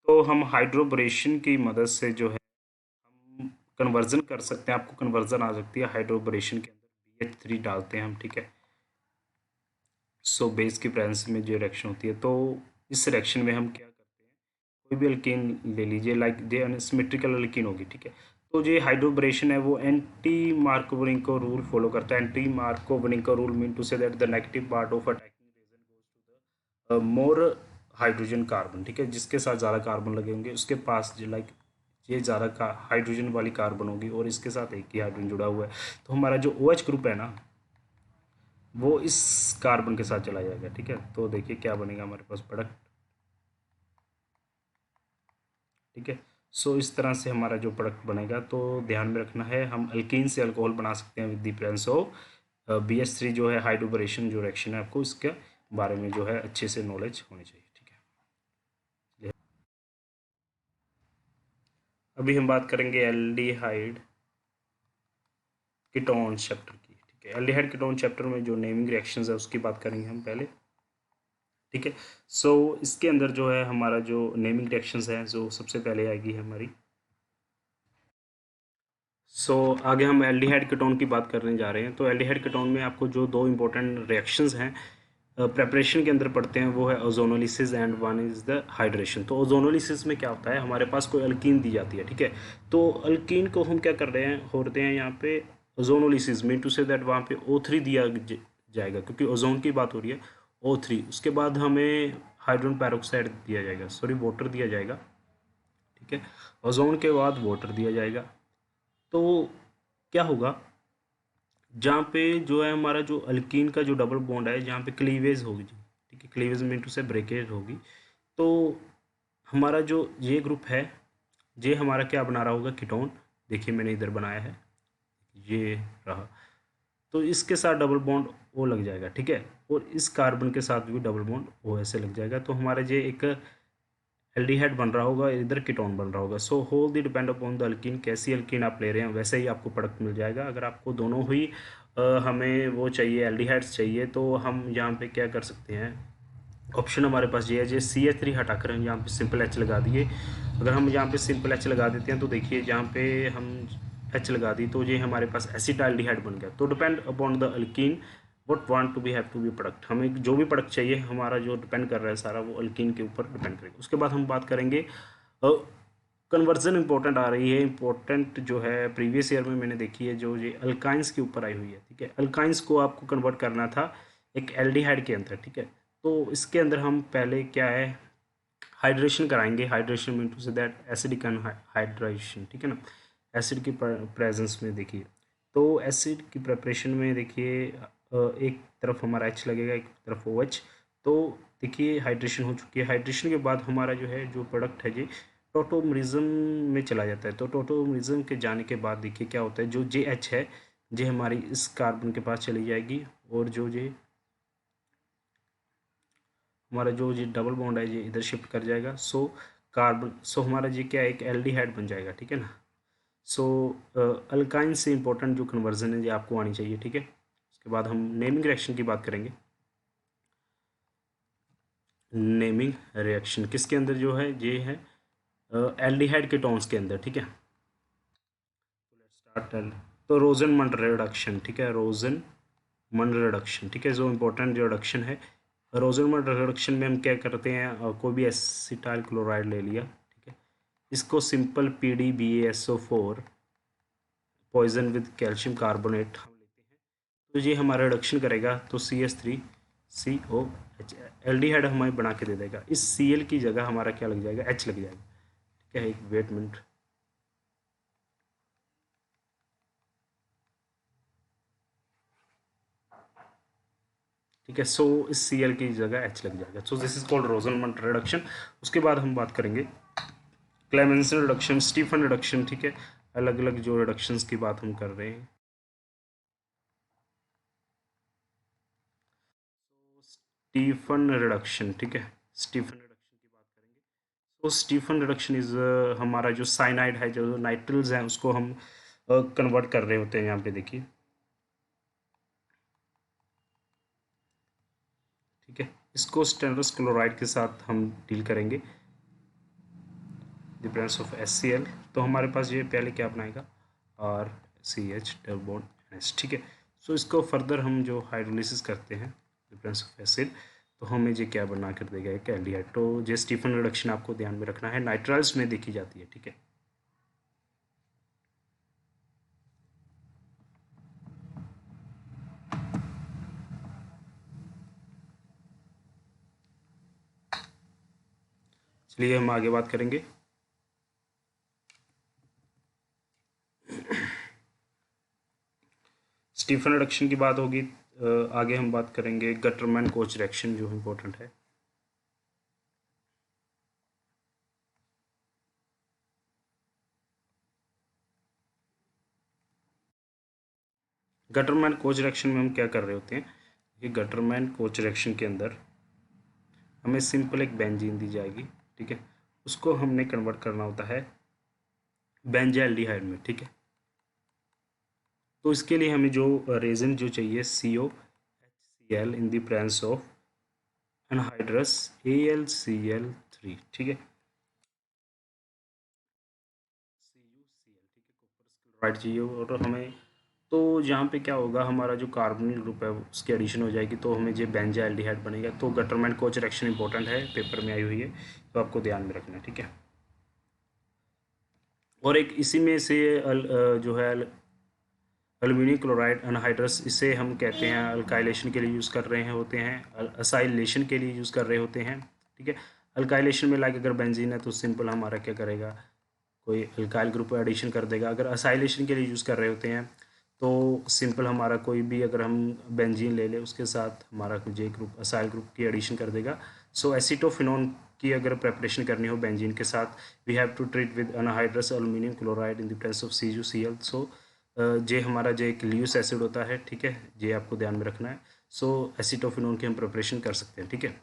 तो हम हाइड्रोबोरेशन की मदद से जो है हम कन्वर्जन कर सकते हैं, आपको कन्वर्जन आ सकती है हाइड्रोबोरेशन के अंदर, BH3 डालते हैं हम, ठीक है। सो बेस की प्रेजेंस में जो रिएक्शन होती है, तो इस रिएक्शन में हम क्या करते हैं, कोई भी अल्कीन ले लीजिए, लाइक जे अनसिमेट्रिकल अल्कीन होगी, ठीक है। तो जो हाइड्रोबरेशन है वो एंटी मार्कोवनिको रूल फॉलो करता है। Anti Markovnikov rule mean to say that the negative part of attacking reagent goes to the more hydrogen carbon, ठीक है, जिसके साथ ज़्यादा कार्बन लगे होंगे उसके पास जो लाइक ये ज़्यादा का हाइड्रोजन वाली कार्बन होगी और इसके साथ एक ही हाइड्रोजन जुड़ा हुआ है, तो हमारा जो OH ग्रुप है ना वो इस कार्बन के साथ चला जाएगा, ठीक है। तो देखिए क्या बनेगा हमारे पास प्रोडक्ट, ठीक है। सो इस तरह से हमारा जो प्रोडक्ट बनेगा, तो ध्यान में रखना है हम अल्कीन से अल्कोहल बना सकते हैं with the presence of BH3 जो है हाइड्रोबरेशन जो रिएक्शन है, आपको इसके बारे में जो है अच्छे से नॉलेज होनी चाहिए, ठीक है। अभी हम बात करेंगे एल्डिहाइड कीटोन चैप्टर की, ठीक है। एल्डिहाइड कीटोन चैप्टर में जो नेमिंग रिएक्शंस है उसकी बात करेंगे हम पहले, ठीक है। सो इसके अंदर जो है हमारा जो नेमिंग रिएक्शंस है जो सबसे पहले आएगी है हमारी। आगे हम एल्डिहाइड कीटोन की बात करने जा रहे हैं। तो एल्डिहाइड कीटोन में आपको जो दो इंपॉर्टेंट रिएक्शंस हैं प्रेपरेशन के अंदर पढ़ते हैं, वो है ozonolysis and one is the hydration. तो ओजोनोलिसिस में क्या होता है, हमारे पास कोई अल्कीन दी जाती है, ठीक है। तो अल्कीन को हम क्या कर रहे हैं, होते हैं यहाँ पे ozonolysis mean to say that वहाँ पे O3 दिया जाएगा, क्योंकि ओजोन की बात हो रही है, O3। उसके बाद हमें हाइड्रोजन पेरोक्साइड दिया जाएगा, सॉरी वाटर दिया जाएगा, ठीक है। ओजोन के बाद वाटर दिया जाएगा। तो क्या होगा, जहाँ पे जो है हमारा जो अल्कीन का जो डबल बॉन्ड है, जहाँ पे क्लीवेज होगी, ठीक है, क्लीवेज मीन टू से ब्रेकेज होगी, तो हमारा जो ये ग्रुप है, ये हमारा क्या बना रहा होगा, कीटोन। देखिए मैंने इधर बनाया है, ये रहा। तो इसके साथ डबल बॉन्ड O लग जाएगा, ठीक है, और इस कार्बन के साथ भी डबल बॉन्ड O ऐसे लग जाएगा। तो हमारा ये एक एल्डिहाइड बन रहा होगा, इधर कीटोन बन रहा होगा। So whole the depend upon the alkene, कैसी अल्कीन आप ले रहे हैं वैसे ही आपको प्रोडक्ट मिल जाएगा। अगर आपको दोनों ही हमें वो चाहिए, एल्डिहाइड्स चाहिए, तो हम यहाँ पे क्या कर सकते हैं, ऑप्शन हमारे पास ये है, जो CH3 हटाकर हम यहाँ पे सिंपल H लगा दिए। अगर हम यहाँ पे सिंपल H लगा देते हैं तो देखिए जहाँ पे हम H लगा दी तो ये हमारे पास एसिटाल्डिहाइड बन गया। तो depend upon the alkene what want to be have to be product, हमें जो भी प्रोडक्ट चाहिए हमारा जो डिपेंड कर रहा है सारा वो अल्कीन के ऊपर डिपेंड करेगा। उसके बाद हम बात करेंगे कन्वर्जन इंपॉर्टेंट आ रही है, इंपॉर्टेंट जो है प्रीवियस ईयर में मैंने देखी है, जो ये अल्काइंस के ऊपर आई हुई है, ठीक है। अल्काइंस को आपको कन्वर्ट करना था एक एल्डिहाइड के अंदर, ठीक है। तो इसके अंदर हम पहले क्या है, हाइड्रेशन कराएंगे। Hydration mean to say that acidic hydration, ठीक है ना। एसिड की प्रेजेंस में देखिए, तो एसिड की प्रिपरेशन में देखिए एक तरफ हमारा H लगेगा, एक तरफ OH। तो देखिए हाइड्रेशन हो चुकी है। हाइड्रेशन के बाद हमारा जो है जो प्रोडक्ट है जी टोटोमरिज्म में चला जाता है। तो टोटोमरिज्म के जाने के बाद देखिए क्या होता है, जो JH है जे हमारी इस कार्बन के पास चली जाएगी, और जो जे हमारा जो ये डबल बॉन्ड है ये इधर शिफ्ट कर जाएगा। कार्बन हमारा ये क्या है, एक एल्डिहाइड बन जाएगा, ठीक है ना। सो अल्काइन से इंपॉर्टेंट जो कन्वर्जन है ये आपको आनी चाहिए, ठीक है। उसके बाद हम नेमिंग रिएक्शन की बात करेंगे। नेमिंग रिएक्शन किसके अंदर जो है, ये है एल्डिहाइड कीटोन्स के अंदर, ठीक है। स्टार्ट तो रोजनमंड रिडक्शन, ठीक है, रोजनमंड रिडक्शन, ठीक है, जो इंपॉर्टेंट जो रिडक्शन है। रोजनमंड रिडक्शन में हम क्या करते हैं, कोई भी एसिटाइल क्लोराइड ले लिया, ठीक है, इसको simple PDBaSO4 poison with calcium carbonate हम लेते हैं, तो ये हमारा रिडक्शन करेगा। तो CH3COH एल्डिहाइड हमें बना के दे देगा। इस Cl की जगह हमारा क्या लग जाएगा, H लग जाएगा, ठीक है। एक वेट मिनट, ठीक है। इस Cl की जगह H लग जाएगा। This is called रोजनमंड reduction. उसके बाद हम बात करेंगे क्लेमेंसन रिडक्शन, स्टीफन रिडक्शन, ठीक है। अलग अलग जो रिडक्शंस की बात हम कर रहे हैं। स्टीफन रिडक्शन, ठीक है, स्टीफन रिडक्शन की बात करेंगे। स्टीफन रिडक्शन इज हमारा जो साइनाइड है, जो नाइट्रल्स हैं उसको हम कन्वर्ट कर रहे होते हैं। यहाँ पे देखिए, ठीक है, इसको स्टेनलेस क्लोराइड के साथ हम डील करेंगे, डिफरेंस ऑफ HCl। तो हमारे पास ये पहले क्या बनाएगा, RCH डबल बॉन्ड NH, ठीक है। इसको फर्दर हम जो हाइड्रोलिसिस करते हैं डिफरेंस ऑफ एसिड, तो हमें ये क्या बना कर देगा, एक एल्डिहाइड। तो ये स्टीफन रिडक्शन आपको ध्यान में रखना है, नाइट्राइल्स में देखी जाती है, ठीक है। चलिए हम आगे बात करेंगे। स्टीफन रिडक्शन की बात होगी। आगे हम बात करेंगे गटरमैन कोच रिएक्शन जो इम्पोर्टेंट है। गटरमैन कोच रिएक्शन में हम क्या कर रहे होते हैं कि गटरमैन कोच रिएक्शन के अंदर हमें सिंपल एक बेंजीन दी जाएगी, ठीक है, उसको हमने कन्वर्ट करना होता है बेंजाल्डिहाइड में, ठीक है। तो इसके लिए हमें जो रेजन जो चाहिए COHCl in the presence of anhydrous AlCl3, ठीक है, CuCl, ठीक है, कॉपर क्लोराइड चाहिए। और हमें तो यहाँ पे क्या होगा, हमारा जो कार्बोनिल ग्रुप है उसकी एडिशन हो जाएगी, तो हमें जो बेंजाल्डिहाइड बनेगा। तो गटरमैन कोच रिएक्शन इंपॉर्टेंट है, पेपर में आई हुई है, तो आपको ध्यान में रखना है, ठीक है। और एक इसी में से जो है एल्यूमिनियम क्लोराइड अनहाइड्रस, इसे हम कहते हैं अल्काइलेशन के लिए यूज़ कर रहे हैं होते हैं, असाइलेशन के लिए यूज़ कर रहे होते हैं, ठीक है। अल्काइलेशन में लाइक अगर बेंजीन है तो सिंपल हमारा क्या करेगा, कोई अल्काइल ग्रुप एडिशन कर देगा। अगर असाइलेशन के लिए यूज़ कर रहे होते हैं तो सिंपल हमारा कोई भी अगर हम बेंजीन ले ले उसके साथ हमारा जे ग्रुप असाइल ग्रुप की एडिशन कर देगा। सो एसीटोफिनोन की अगर प्रेपरेशन करनी हो बेंजीन के साथ, we have to treat with anhydrous aluminium chloride in the presence of CuCl। So जे हमारा जो एक लियूस एसिड होता है, ठीक है, ये आपको ध्यान में रखना है। सो एसीटोफिनोन की हम प्रिपरेशन कर सकते हैं, ठीक है।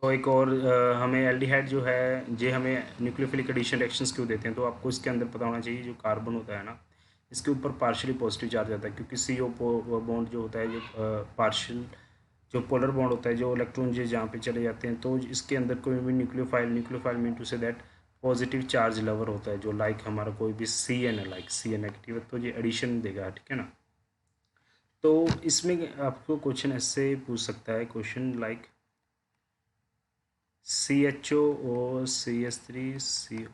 तो एक और हमें एल्डिहाइड जो है जे हमें न्यूक्लियोफिलिक एडिशन रिएक्शंस क्यों देते हैं, तो आपको इसके अंदर पता होना चाहिए जो कार्बन होता है ना, इसके ऊपर पार्शियली पॉजिटिव चार्ज आता है, क्योंकि CO बॉन्ड जो होता है, जो पार्शियल जो पोलर बॉन्ड होता है, जो इलेक्ट्रॉन जो जहाँ पे चले जाते हैं, तो इसके अंदर कोई भी nucleophile mean to say that positive charge lover होता है, जो लाइक हमारा कोई भी CN है, लाइक CN नेगेटिव है, तो ये एडिशन देगा, ठीक है ना। तो इसमें आपको क्वेश्चन ऐसे पूछ सकता है, क्वेश्चन लाइक CHO और CH3CO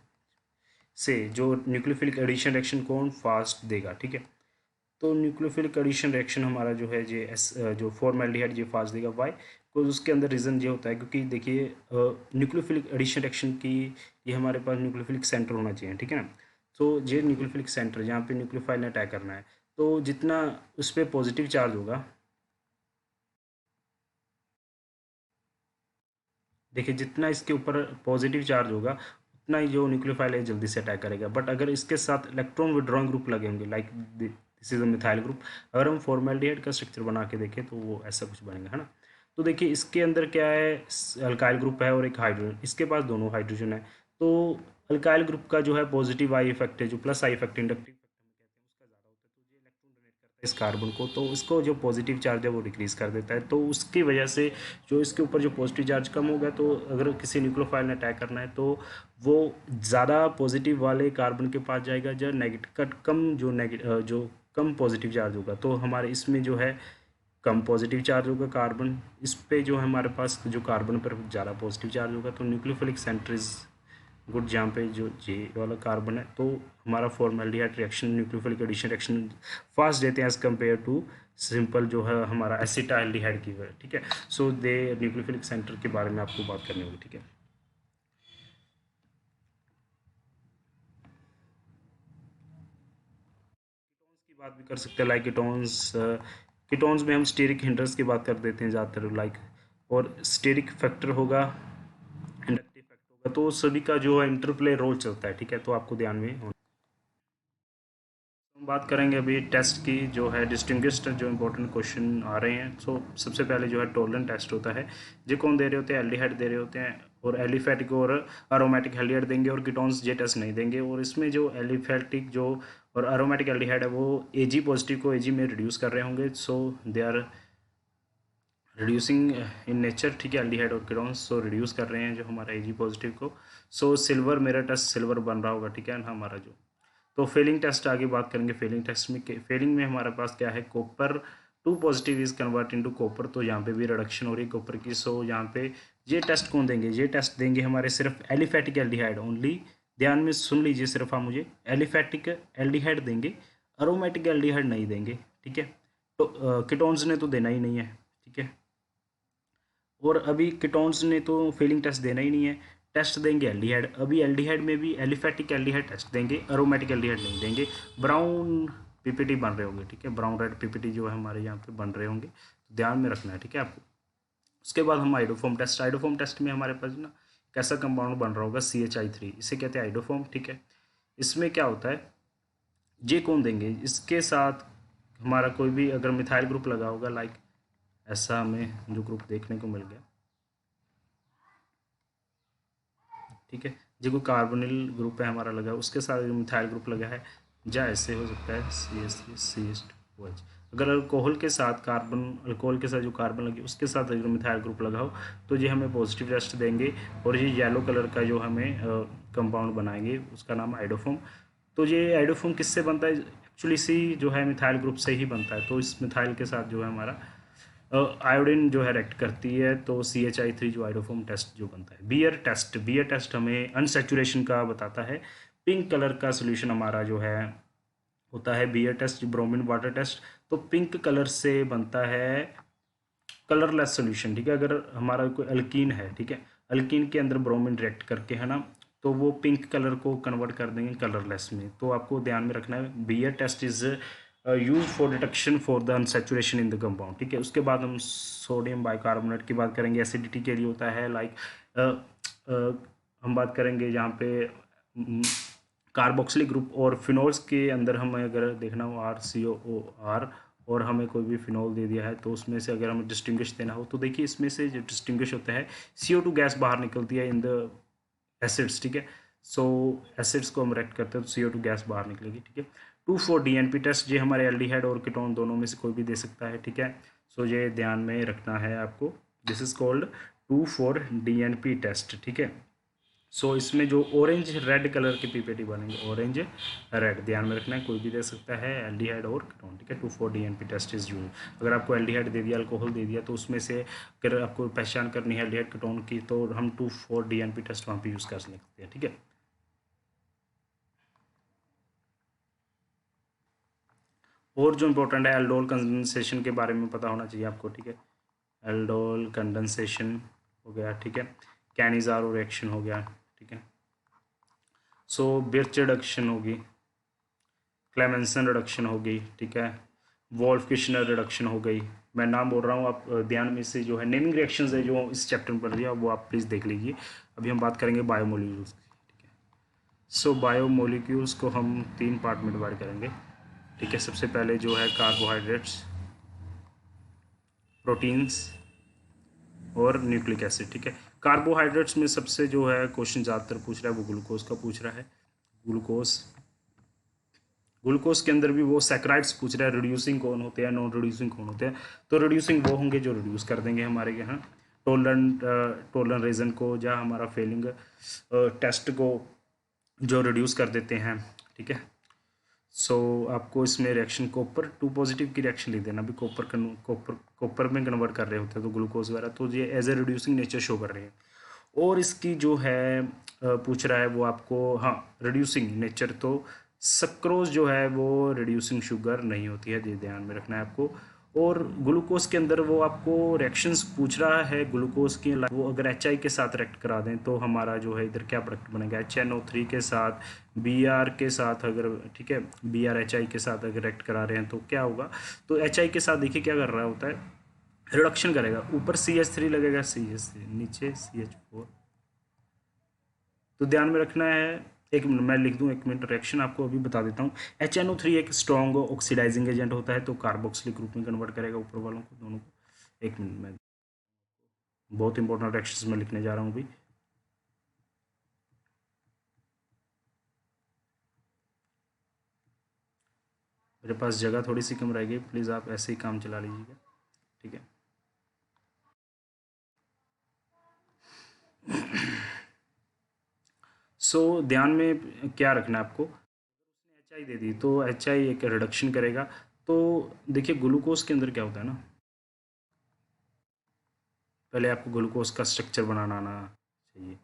से जो न्यूक्लियोफिलिक एडिशन रिएक्शन कौन फास्ट देगा, ठीक है। तो न्यूक्लियोफिलिक एडिशन रिएक्शन हमारा जो है जो फॉर्मेल्डिहाइड ये फास्ट देगा, वाई को उसके अंदर रीज़न ये होता है क्योंकि देखिए न्यूक्लियोफिलिक एडिशन रिएक्शन की ये हमारे पास न्यूक्लियोफिलिक सेंटर होना चाहिए, ठीक है ना। तो ये न्यूक्लियोफिलिक सेंटर जहाँ पे न्यूक्लियोफाइल ने अटैक करना है, तो जितना उस पर पॉजिटिव चार्ज होगा, देखिए जितना इसके ऊपर पॉजिटिव चार्ज होगा उतना ही जो न्यूक्लियोफाइल है जल्दी से अटैक करेगा। बट अगर इसके साथ इलेक्ट्रॉन विड्रॉइंग ग्रुप लगे होंगे like this is a methyl group, अगर हम फॉर्मेल्डिहाइड का स्ट्रक्चर बना के देखें तो वो ऐसा कुछ बनेगा, है ना। तो देखिए इसके अंदर क्या है, अल्काइल ग्रुप है और एक हाइड्रोजन, इसके पास दोनों हाइड्रोजन है। तो अल्काइल ग्रुप का जो है पॉजिटिव आई इफेक्ट है, जो प्लस आई इफेक्ट इंडक्टिव इस कार्बन को, तो उसको जो पॉजिटिव चार्ज है वो डिक्रीज कर देता है। तो उसकी वजह से जो इसके ऊपर जो पॉजिटिव चार्ज कम हो गया, तो अगर किसी न्यूक्लियोफाइल ने अटैक करना है तो वो ज़्यादा पॉजिटिव वाले कार्बन के पास जाएगा, जो नेगेटिव कट कम जो कम पॉजिटिव चार्ज होगा। तो हमारे इसमें जो है कम पॉजिटिव चार्ज होगा कार्बन, इस पे जो हमारे पास जो कार्बन पर ज़्यादा पॉजिटिव चार्ज होगा। तो न्यूक्लियोफिलिक सेंटर इज गुड जहाँ पे जो जे वाला कार्बन है, तो हमारा formaldehyde reaction nucleophilic addition reaction fast देते हैं एज कम्पेयर टू सिंपल जो है हमारा एसिटाल्डिहाइड की वजह, ठीक है। सो दे न्यूक्लियोफिलिक सेंटर के बारे में आपको बात करनी होगी, ठीक है। की बात भी कर सकते हैं लाइक कीटोन्स, कीटोन्स में हम स्टेरिक हिंड्रेंस की बात कर देते हैं ज़्यादातर लाइक, और स्टेरिक फैक्टर होगा, इंडक्टिव फैक्टर होगा, तो सभी का जो है इंटरप्ले रोल चलता है, ठीक है, तो आपको ध्यान में होना। हम बात करेंगे अभी टेस्ट की, जो है डिस्टिंग्विश्ड जो इंपॉर्टेंट क्वेश्चन आ रहे हैं। सो सबसे पहले जो है टोलन टेस्ट होता है, जो कौन दे रहे होते हैं, एल्डिहाइड दे रहे होते हैं, और एलिफेटिक और अरोमेटिक एल्डिहाइड देंगे, और कीटोन्स जे टेस्ट नहीं देंगे। और इसमें जो एलिफेटिक जो और अरोमेटिक एल्डिहाइड है वो Ag पॉजिटिव को Ag में रिड्यूस कर रहे होंगे, so they are reducing in nature, ठीक है, एल्डिहाइड और कीटोन्स सो रिड्यूस कर रहे हैं जो हमारा Ag पॉजिटिव को। सो सिल्वर, मेरा टेस्ट सिल्वर बन रहा होगा, ठीक है ना हमारा जो। तो फेलिंग टेस्ट आगे बात करेंगे। फेलिंग टेस्ट में फेलिंग में हमारे पास क्या है, copper 2 positive is convert into copper, तो यहाँ पे भी रिडक्शन हो रही है कॉपर की। सो यहाँ पे ये टेस्ट कौन देंगे, ये टेस्ट देंगे हमारे सिर्फ एलिफेटिक एल्डिहाइड ओनली। ध्यान में सुन लीजिए, सिर्फ आप मुझे एलिफेटिक एल्डिहाइड देंगे, अरोमेटिक एल्डिहाइड नहीं देंगे, ठीक है। तो कीटोन्स ने तो देना ही नहीं है, ठीक है। और अभी कीटोन्स ने तो फीलिंग टेस्ट देना ही नहीं है, टेस्ट देंगे एल्डिहाइड। अभी एल्डिहाइड में भी एलिफेटिक एल्डिहाइड टेस्ट देंगे, एरोमेटिक एल्डिहाइड नहीं देंगे। ब्राउन पीपीटी बन रहे होंगे, ठीक है, ब्राउन रेड पीपीटी जो है हमारे यहाँ पे बन रहे होंगे, तो ध्यान में रखना है, ठीक है आपको। उसके बाद हम आइडोफॉर्म टेस्ट, आइडोफॉर्म टेस्ट में हमारे पास ना कैसा कंपाउंड बन रहा होगा, CH3, इसे कहते हैं आइडोफॉर्म, ठीक है। इसमें क्या होता है, जे कौन देंगे, इसके साथ हमारा कोई भी अगर मिथाइल ग्रुप लगा होगा, लाइक ऐसा हमें जो ग्रुप देखने को मिल गया, ठीक है, जो कोई कार्बोनिल ग्रुप है हमारा लगा, उसके साथ मिथाइल ग्रुप लगा है, या ऐसे हो सकता है CH3 CH2OH। अगर अल्कोहल के साथ कार्बन, अल्कोहल के साथ जो कार्बन लगी उसके साथ अगर मिथाइल ग्रुप लगा हो तो ये हमें पॉजिटिव टेस्ट देंगे, और ये येलो कलर का जो हमें कंपाउंड बनाएंगे उसका नाम आइडोफॉर्म। तो ये आइडोफॉर्म किससे बनता है, एक्चुअली सी जो है मिथाइल ग्रुप से ही बनता है। तो इस मिथाइल के साथ जो है हमारा आयोडीन जो है रिएक्ट करती है, तो CH3 जो आइडोफॉर्म टेस्ट जो बनता है। बियर टेस्ट, बियर टेस्ट हमें अनसेचुरेशन का बताता है। पिंक कलर का सोल्यूशन हमारा जो है होता है Baeyer test, bromine water test. तो पिंक कलर से बनता है कलरलेस सोल्यूशन, ठीक है। अगर हमारा कोई अल्कीन है, ठीक है, अल्कीन के अंदर ब्रोमीन रिएक्ट करके है ना, तो वो पिंक कलर को कन्वर्ट कर देंगे कलरलेस में। तो आपको ध्यान में रखना है, Baeyer test is use for detection for the unsaturation in the compound, ठीक है। उसके बाद हम सोडियम बाइकार्बोनेट की बात करेंगे, एसिडिटी के लिए होता है, लाइक हम बात करेंगे यहाँ पे कार्बोक्सिलिक ग्रुप और फिनोल्स के अंदर हमें अगर देखना हो RCOOR, और हमें कोई भी फिनोल दे दिया है तो उसमें से अगर हमें डिस्टिंग्विश देना हो तो देखिए इसमें से जो डिस्टिंग्विश होता है, CO2 गैस बाहर निकलती है इन द एसिड्स, ठीक है। सो एसिड्स को हम रेक्ट करते हैं तो CO2 गैस बाहर निकलेगी, ठीक है। 2,4 DNP टेस्ट, ये हमारे एल्डिहाइड और कीटोन दोनों में से कोई भी दे सकता है, ठीक है। सो ये ध्यान में रखना है आपको, this is called 2,4 DNP test, ठीक है। सो इसमें जो ऑरेंज रेड कलर के पीपीटी बनेंगे, ऑरेंज रेड, ध्यान में रखना है, कोई भी दे सकता है एल्डिहाइड और कीटोन, ठीक है। 2,4 DNP टेस्ट इज यूज। अगर आपको एल्डिहाइड दे दिया, अल्कोहल दे दिया, तो उसमें से अगर आपको पहचान करनी है एल्डिहाइड कीटोन की, तो हम 2,4 DNP टेस्ट वहाँ पे यूज़ कर सकते हैं, ठीक है। और जो इंपॉर्टेंट है, एल्डोल कंडेंसेशन के बारे में पता होना चाहिए आपको, ठीक है। एल्डोल कंडेंसेशन हो गया, ठीक है। कैनिज़ारो रिएक्शन हो गया, ठीक है। सो बिर्च रिडक्शन होगी, क्लेमेंसन रिडक्शन हो गई, ठीक है। वोल्फ किशनर रिडक्शन हो गई। मैं नाम बोल रहा हूँ, आप ध्यान में से जो है नेमिंग रिएक्शंस है जो इस चैप्टर में पढ़ दिया वो आप प्लीज़ देख लीजिए। अभी हम बात करेंगे बायोमोलिक्यूल्स की, ठीक है। सो बायोमोलिक्यूल्स को हम 3 पार्ट में डिवाइड करेंगे, ठीक है। सबसे पहले जो है कार्बोहाइड्रेट्स, प्रोटीन्स और न्यूक्लिक एसिड, ठीक है। कार्बोहाइड्रेट्स में सबसे जो है क्वेश्चन ज़्यादातर पूछ रहा है वो ग्लूकोज का पूछ रहा है। ग्लूकोज, ग्लूकोज के अंदर भी वो सैकराइड्स पूछ रहा है, रिड्यूसिंग कौन होते हैं, नॉन रिड्यूसिंग कौन होते हैं। तो रिड्यूसिंग वो होंगे जो रिड्यूस कर देंगे हमारे यहाँ टोलरेंट, टोलरेंट रीजन को, या हमारा फेलिंग टेस्ट को जो रिड्यूस कर देते हैं, ठीक है। सो आपको इसमें रिएक्शन कॉपर 2 पॉजिटिव की रिएक्शन लिख देना, भी कॉपर में कन्वर्ट कर रहे होते हैं तो ग्लूकोज वगैरह, तो ये as a reducing nature show कर रहे हैं। और इसकी जो है पूछ रहा है वो आपको, हाँ, रिड्यूसिंग नेचर, तो सक्रोज जो है वो रिड्यूसिंग शुगर नहीं होती है, ये ध्यान में रखना है आपको। और ग्लूकोज के अंदर वो आपको रिएक्शंस पूछ रहा है ग्लूकोज की, वो अगर HI के साथ रिएक्ट करा दें तो हमारा जो है इधर क्या प्रोडक्ट बनेगा, HNO3 के साथ, Br के साथ अगर, ठीक है, BrHI के साथ अगर रिएक्ट करा रहे हैं तो क्या होगा। तो HI के साथ देखिए क्या कर रहा होता है, रिडक्शन करेगा, ऊपर CH3 लगेगा, CH3 नीचे CH4। तो ध्यान में रखना है, एक मिनट मैं लिख दूं, एक मिनट, रिएक्शन आपको अभी बता देता हूँ। HNO3 एक स्ट्रॉन्ग ऑक्सीडाइजिंग एजेंट होता है, तो कार्बोक्सिलिक ग्रुप में कन्वर्ट करेगा ऊपर वालों को, दोनों को। एक मिनट, मैं बहुत इंपॉर्टेंट रिएक्शंस में लिखने जा रहा हूँ अभी। मेरे पास जगह थोड़ी सी कम रह गई, प्लीज़ आप ऐसे ही काम चला लीजिएगा, ठीक है। सो ध्यान में क्या रखना है आपको, HI दे दी तो HI एक रिडक्शन करेगा। तो देखिए ग्लूकोज के अंदर क्या होता है ना, पहले आपको ग्लूकोज का स्ट्रक्चर बनाना आना चाहिए।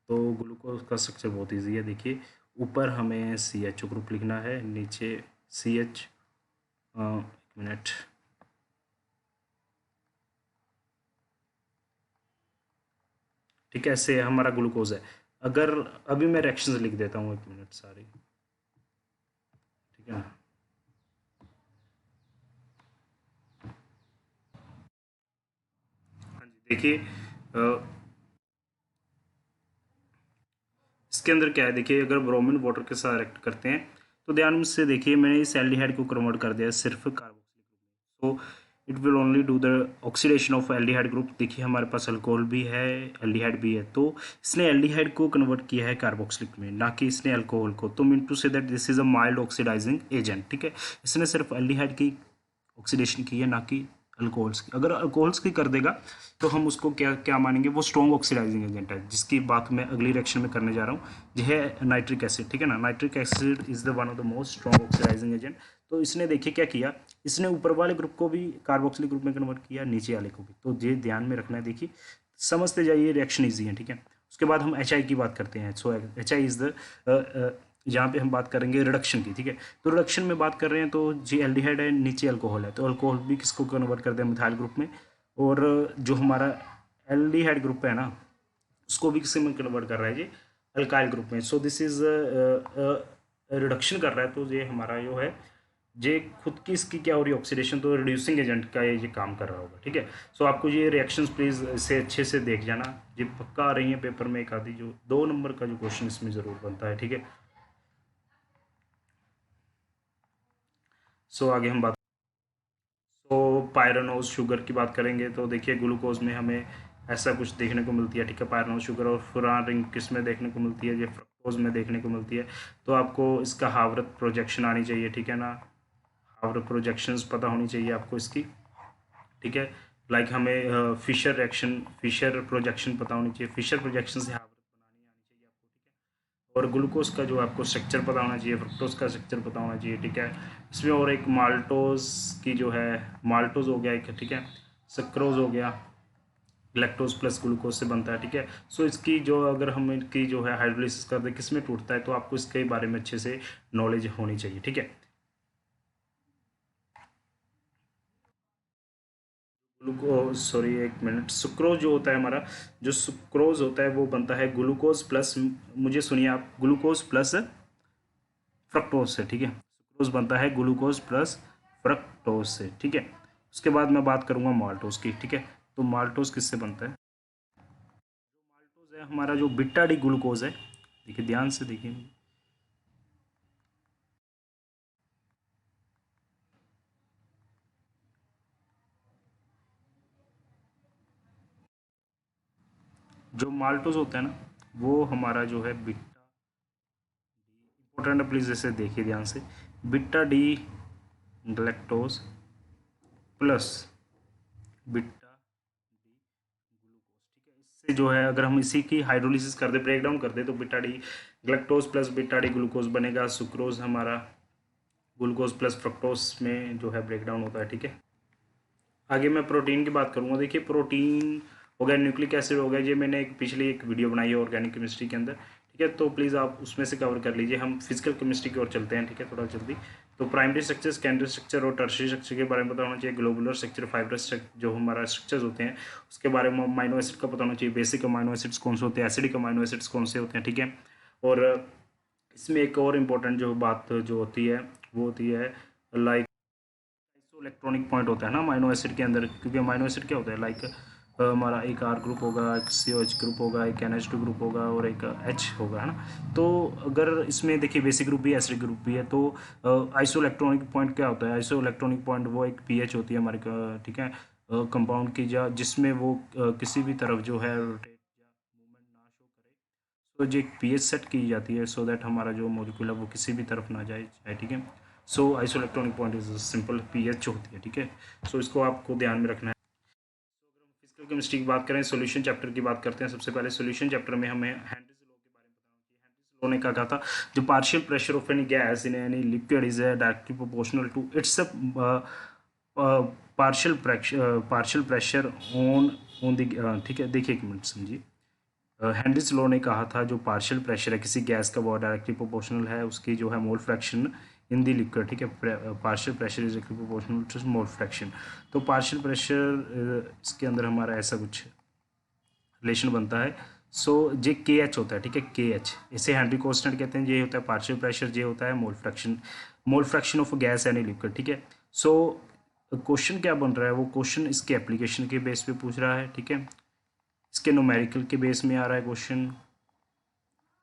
तो ग्लूकोज का स्ट्रक्चर बहुत इजी है, देखिए ऊपर हमें CHO ग्रुप लिखना है, नीचे CH, एक मिनट, ठीक है, ऐसे हमारा ग्लूकोज है। अगर अभी मैं रिएक्शंस लिख देता हूँ, 1 मिनट सारी, ठीक है ना। हाँ जी, देखिए इसके अंदर क्या है, देखिए अगर ब्रोमीन वाटर के साथ रिएक्ट करते हैं तो ध्यान से देखिए, मैंने इस एल्डिहाइड को कन्वर्ट कर दिया सिर्फ कार्बोक्सिलिक ग्रुप में। तो it will only do the oxidation of aldehyde group. देखिए हमारे पास अल्कोहल भी है, एल्डिहाइड भी है, तो इसने एल्डिहाइड को कन्वर्ट किया है कार्बोक्सिलिक में, ना कि इसने अल्कोहल को। तो mean to say that this is a mild oxidising agent, ठीक है। इसने सिर्फ एल्डिहाइड की ऑक्सीडेशन की है, ना कि अल्कोहल्स की। अगर अल्कोहल्स की कर देगा तो हम उसको क्या क्या मानेंगे, वो स्ट्रॉन्ग ऑक्सीडाइजिंग एजेंट है, जिसकी बात मैं अगली रिएक्शन में करने जा रहा हूँ। यह है नाइट्रिक एसिड, ठीक है ना। Nitric acid is the one of the most strong oxidising agent. तो इसने देखिए क्या किया, इसने ऊपर वाले ग्रुप को भी कार्बोक्सिलिक ग्रुप में कन्वर्ट किया, नीचे वाले को भी। तो ये ध्यान में रखना है, देखिए समझते जाइए, रिएक्शन ईजी है, ठीक है। उसके बाद हम HI की बात करते हैं। सो HI इज द, जहाँ पे हम बात करेंगे रिडक्शन की, ठीक है। तो रिडक्शन में बात कर रहे हैं तो जी एल्डिहाइड है, नीचे अल्कोहल है, तो अल्कोहल भी किसको कन्वर्ट कर दें, मिथाइल ग्रुप में। और जो हमारा एल्डिहाइड ग्रुप है ना, उसको भी किसी में कन्वर्ट कर रहा है जी अल्काइल ग्रुप में। सो दिस इज रिडक्शन कर रहा है, तो ये हमारा जो है, ये खुद की इसकी क्या हो रही है, ऑक्सीडेशन, तो रिड्यूसिंग एजेंट का ये काम कर रहा होगा, ठीक है। सो आपको ये रिएक्शंस प्लीज़ इसे अच्छे से देख जाना, ये पक्का आ रही है पेपर में, एक आधी जो 2 नंबर का जो क्वेश्चन इसमें ज़रूर बनता है, ठीक है। सो आगे हम बात, तो पायरानोज शुगर की बात करेंगे तो देखिए ग्लूकोज में हमें ऐसा कुछ देखने को मिलती है, ठीक है, पायरानोज शुगर। और फुरान रिंग किस में देखने को मिलती है, ये फ्रक्टोज में देखने को मिलती है। तो आपको इसका हार्वर्थ प्रोजेक्शन आनी चाहिए, ठीक है ना। हार्वर्थ प्रोजेक्शंस पता होनी चाहिए आपको इसकी, ठीक है। लाइक हमें फिशर रिएक्शन, फिशर प्रोजेक्शन पता होनी चाहिए, फिशर प्रोजेक्शन से हार्वर्थ बनानी आनी चाहिए आपको, ठीक है। और ग्लूकोज का जो आपको स्ट्रक्चर पता होना चाहिए, फ्रक्टोज का स्ट्रक्चर पता होना चाहिए, ठीक है। इसमें और एक माल्टोज की जो है, माल्टोज हो गया एक, ठीक है, सक्रोज हो गया, लैक्टोज प्लस ग्लूकोज से बनता है, ठीक है। सो इसकी जो, अगर हम इनकी जो है हाइड्रोलिसिस कर दे किस में टूटता है, तो आपको इसके बारे में अच्छे से नॉलेज होनी चाहिए, ठीक है। ग्लूकोज, सॉरी 1 मिनट, सुक्रोज जो होता है हमारा, जो सुक्रोज होता है वो बनता है ग्लूकोज प्लस, मुझे सुनिए आप, ग्लूकोज प्लस फ्रक्टोज से, ठीक है। सुक्रोज बनता है ग्लूकोज प्लस फ्रक्टोज से, ठीक है। उसके बाद मैं बात करूंगा माल्टोज की, ठीक है। तो माल्टोज किससे बनता है, माल्टोज है हमारा जो बिट्टा डी ग्लूकोज है, देखिए ध्यान से देखिए, जो माल्टोज होता है ना, वो हमारा जो है बिट्टा, इंपॉर्टेंट है प्लीज इसे देखिए ध्यान से, beta D galactose plus beta D glucose, ठीक है। इससे जो है अगर हम इसी की हाइड्रोलिसिस कर दे, ब्रेक डाउन कर दे, तो beta D galactose plus beta D glucose बनेगा। सुक्रोज हमारा ग्लूकोज प्लस फ्रक्टोज में जो है ब्रेक डाउन होता है, ठीक है। आगे मैं प्रोटीन की बात करूंगा। देखिए प्रोटीन हो गया, न्यूक्लिक एसिड हो गया, ये मैंने एक पिछली एक वीडियो बनाई है ऑर्गेनिक केमिस्ट्री के अंदर, ठीक है। तो प्लीज़ आप उसमें से कवर कर लीजिए। हम फिजिकल केमिस्ट्री की ओर चलते हैं, ठीक है, थोड़ा जल्दी। तो प्राइमरी स्ट्रक्चर, सेकेंडरी स्ट्रक्चर और टर्शियरी स्ट्रक्चर के बारे में पता होना चाहिए। ग्लोबुलर स्ट्रक्चर, फाइब्रस जो हमारा स्ट्रक्चर्स होते हैं उसके बारे में, अमाइनो एसिड का पता होना चाहिए, बेसिक अमाइनो एसिड्स कौन से होते हैं, एसिडिक अमाइनो एसिड्स कौन से होते हैं, ठीक है। और इसमें एक और इम्पोर्टेंट जो बात जो होती है वो होती है लाइक इलेक्ट्रॉनिक पॉइंट होता है ना अमाइनो एसिड के अंदर, क्योंकि अमाइनो एसिड क्या होता है, लाइक हमारा एक R ग्रुप होगा, एक COH ग्रुप होगा, एक NH2 ग्रुप होगा और एक H होगा, है ना। तो अगर इसमें देखिए बेसिक ग्रुप भी है, एसिडिक ग्रुप भी है, तो आइसो इलेक्ट्रॉनिक पॉइंट क्या होता है, आइसो इलेक्ट्रॉनिक पॉइंट वो एक pH होती है हमारे, ठीक है, कंपाउंड की, जा जिसमें वो किसी भी तरफ जो है रोटेट या मूवमेंट ना शो करे, तो जो एक pH सेट की जाती है, सो दैट हमारा जो मॉलिक्यूल है वो किसी भी तरफ ना जाए, ठीक है। So isoelectronic point is simple pH होती है, ठीक है। सो इसको आपको ध्यान में रखना है। फिजिकल केमिस्ट्री की बात करें, सॉल्यूशन चैप्टर की बात करते हैं। सबसे पहले सॉल्यूशन चैप्टर में हमें हेनरीज लॉ के बारे में बताना चाहिए। हेनरीज लॉ ने क्या कहा था, जो partial pressure of any gas in any liquid is directly proportional to its partial pressure on the, ठीक है। देखिए 1 मिनट समझिए, हेनरीज लॉ ने कहा था जो पार्शियल प्रेशर है किसी गैस का वो डायरेक्टली प्रोपोर्शनल है उसकी जो है mole fraction in the liquid, ठीक है। Partial pressure is directly proportional to mole fraction. तो पार्शियल प्रेशर इसके अंदर हमारा ऐसा कुछ रिलेशन बनता है। सो जे के एच होता है, ठीक है, के एच, इसे हेनरी कांस्टेंट कहते हैं। जे होता है पार्शियल प्रेशर, जे होता है mole fraction of gas any liquid, ठीक है। सो क्वेश्चन क्या बन रहा है, वो क्वेश्चन इसके एप्लीकेशन के बेस पे पूछ रहा है, ठीक है, इसके न्यूमेरिकल के बेस में आ रहा है क्वेश्चन,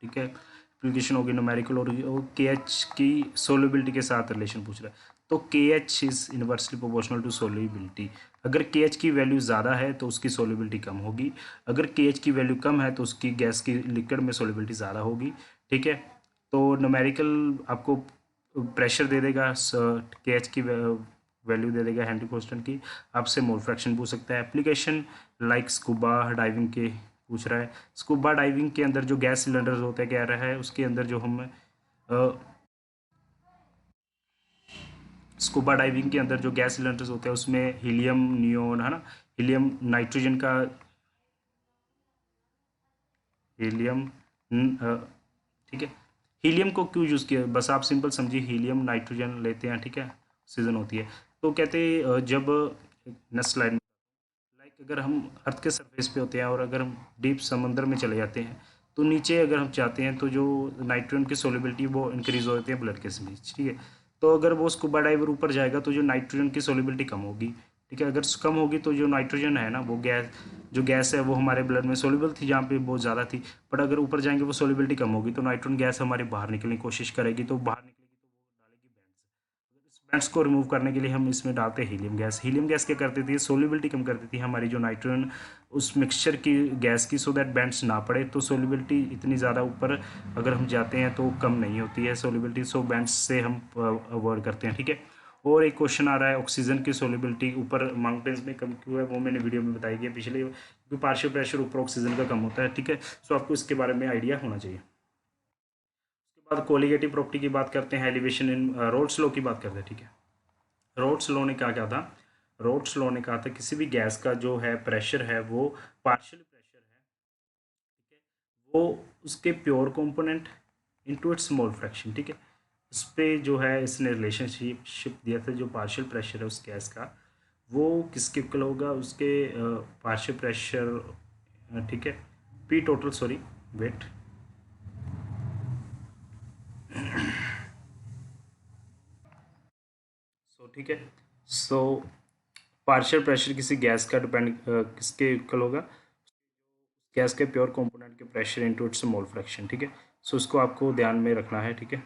ठीक है। एप्लीकेशन होगी न्यूमेरिकल और के एच की सोलिबिलिटी के साथ रिलेशन पूछ रहा है। तो K H is inversely proportional to solubility. अगर के एच की वैल्यू ज़्यादा है तो उसकी सोलिबिलिटी कम होगी, अगर के एच की वैल्यू कम है तो उसकी गैस की लिक्विड में सोलिबिलिटी ज़्यादा होगी, ठीक है। तो न्यूमेरिकल आपको प्रेशर दे देगा, के एच की वैल्यू दे देगा हेनरी कांस्टेंट की, आपसे मोल फ्रैक्शन पूछ सकता है। एप्लीकेशन लाइक स्कूबा डाइविंग के पूछ रहा है। स्कूबा डाइविंग के अंदर जो गैस सिलेंडर्स होते हैं, कह रहा है उसके अंदर जो हम स्कूबा डाइविंग के अंदर जो गैस सिलेंडर्स होते हैं उसमें हीलियम नियोन, है ना, हीलियम नाइट्रोजन का, हीलियम, ठीक है। हीलियम को क्यों यूज़ किया, बस आप सिंपल समझिए, हीलियम नाइट्रोजन लेते हैं, ठीक है, ऑक्सीजन होती है। तो कहते हैं जब नेक्स्ट स्लाइड, लाइक अगर हम अर्थ के सरफेस पे होते हैं और अगर हम डीप समंदर में चले जाते हैं तो नीचे अगर हम चाहते हैं तो जो नाइट्रोजन की सोलिबिलिटी वो इंक्रीज हो जाती है ब्लड के बीच, ठीक है। तो अगर वो स्कूबा डाइवर ऊपर जाएगा तो जो नाइट्रोजन की सोलिबिलिटी कम होगी, ठीक है। अगर कम होगी तो जो नाइट्रोजन है ना, वो गैस, जो गैस है वो हमारे ब्लड में सोलिबल थी जहाँ पे बहुत ज़्यादा थी, बट अगर ऊपर जाएंगे वो सोलिबिलिटी कम होगी तो नाइट्रोजन गैस हमारी बाहर निकलने की कोशिश करेगी, तो बाहर निकलेगी तो वो डालेगी बैंड्स। इस बैंड्स को रिमूव करने के लिए हम इसमें डालते हैं हीलियम गैस। हीलियम गैस क्या करती थी, सोलिबिलिटी कम करती थी हमारी जो नाइट्रोजन उस मिक्सचर की गैस की, सो दैट बैंड्स ना पड़े। तो सोलिबिलिटी इतनी ज़्यादा ऊपर अगर हम जाते हैं तो कम नहीं होती है सोलिबिलिटी, सो बैंड्स से हम अवॉइड करते हैं, ठीक है। और एक क्वेश्चन आ रहा है, ऑक्सीजन की सोलिबिलिटी ऊपर माउंटेन्स में कम क्यों है, वो मैंने वीडियो में बताई गई पिछले, क्योंकि पार्शियल प्रेशर ऊपर ऑक्सीजन का कम होता है, ठीक है। सो आपको इसके बारे में आइडिया होना चाहिए। उसके बाद कोलिगेटिव प्रॉपर्टी की बात करते हैं, एलिवेशन इन रोल्स लॉ की बात करते हैं, ठीक है। रोल्स लॉ ने क्या था, रोल्स लॉ ने कहा था किसी भी गैस का जो है प्रेशर है वो पार्शियल प्रेशर है, ठीक है, वो उसके pure component into its mole fraction, ठीक है। उस पे जो है इसने रिलेशनशिप दिया था, जो पार्शियल प्रेशर है उस गैस का वो किसके इक्वल होगा, उसके पार्शियल प्रेशर, ठीक है, पी टोटल, सॉरी, वेट, सो ठीक है। सो पार्शियल प्रेशर किसी गैस का डिपेंड किसके इक्वल होगा, गैस के प्योर कंपोनेंट के pressure into its mole fraction, ठीक है। सो इसको आपको ध्यान में रखना है, ठीक है।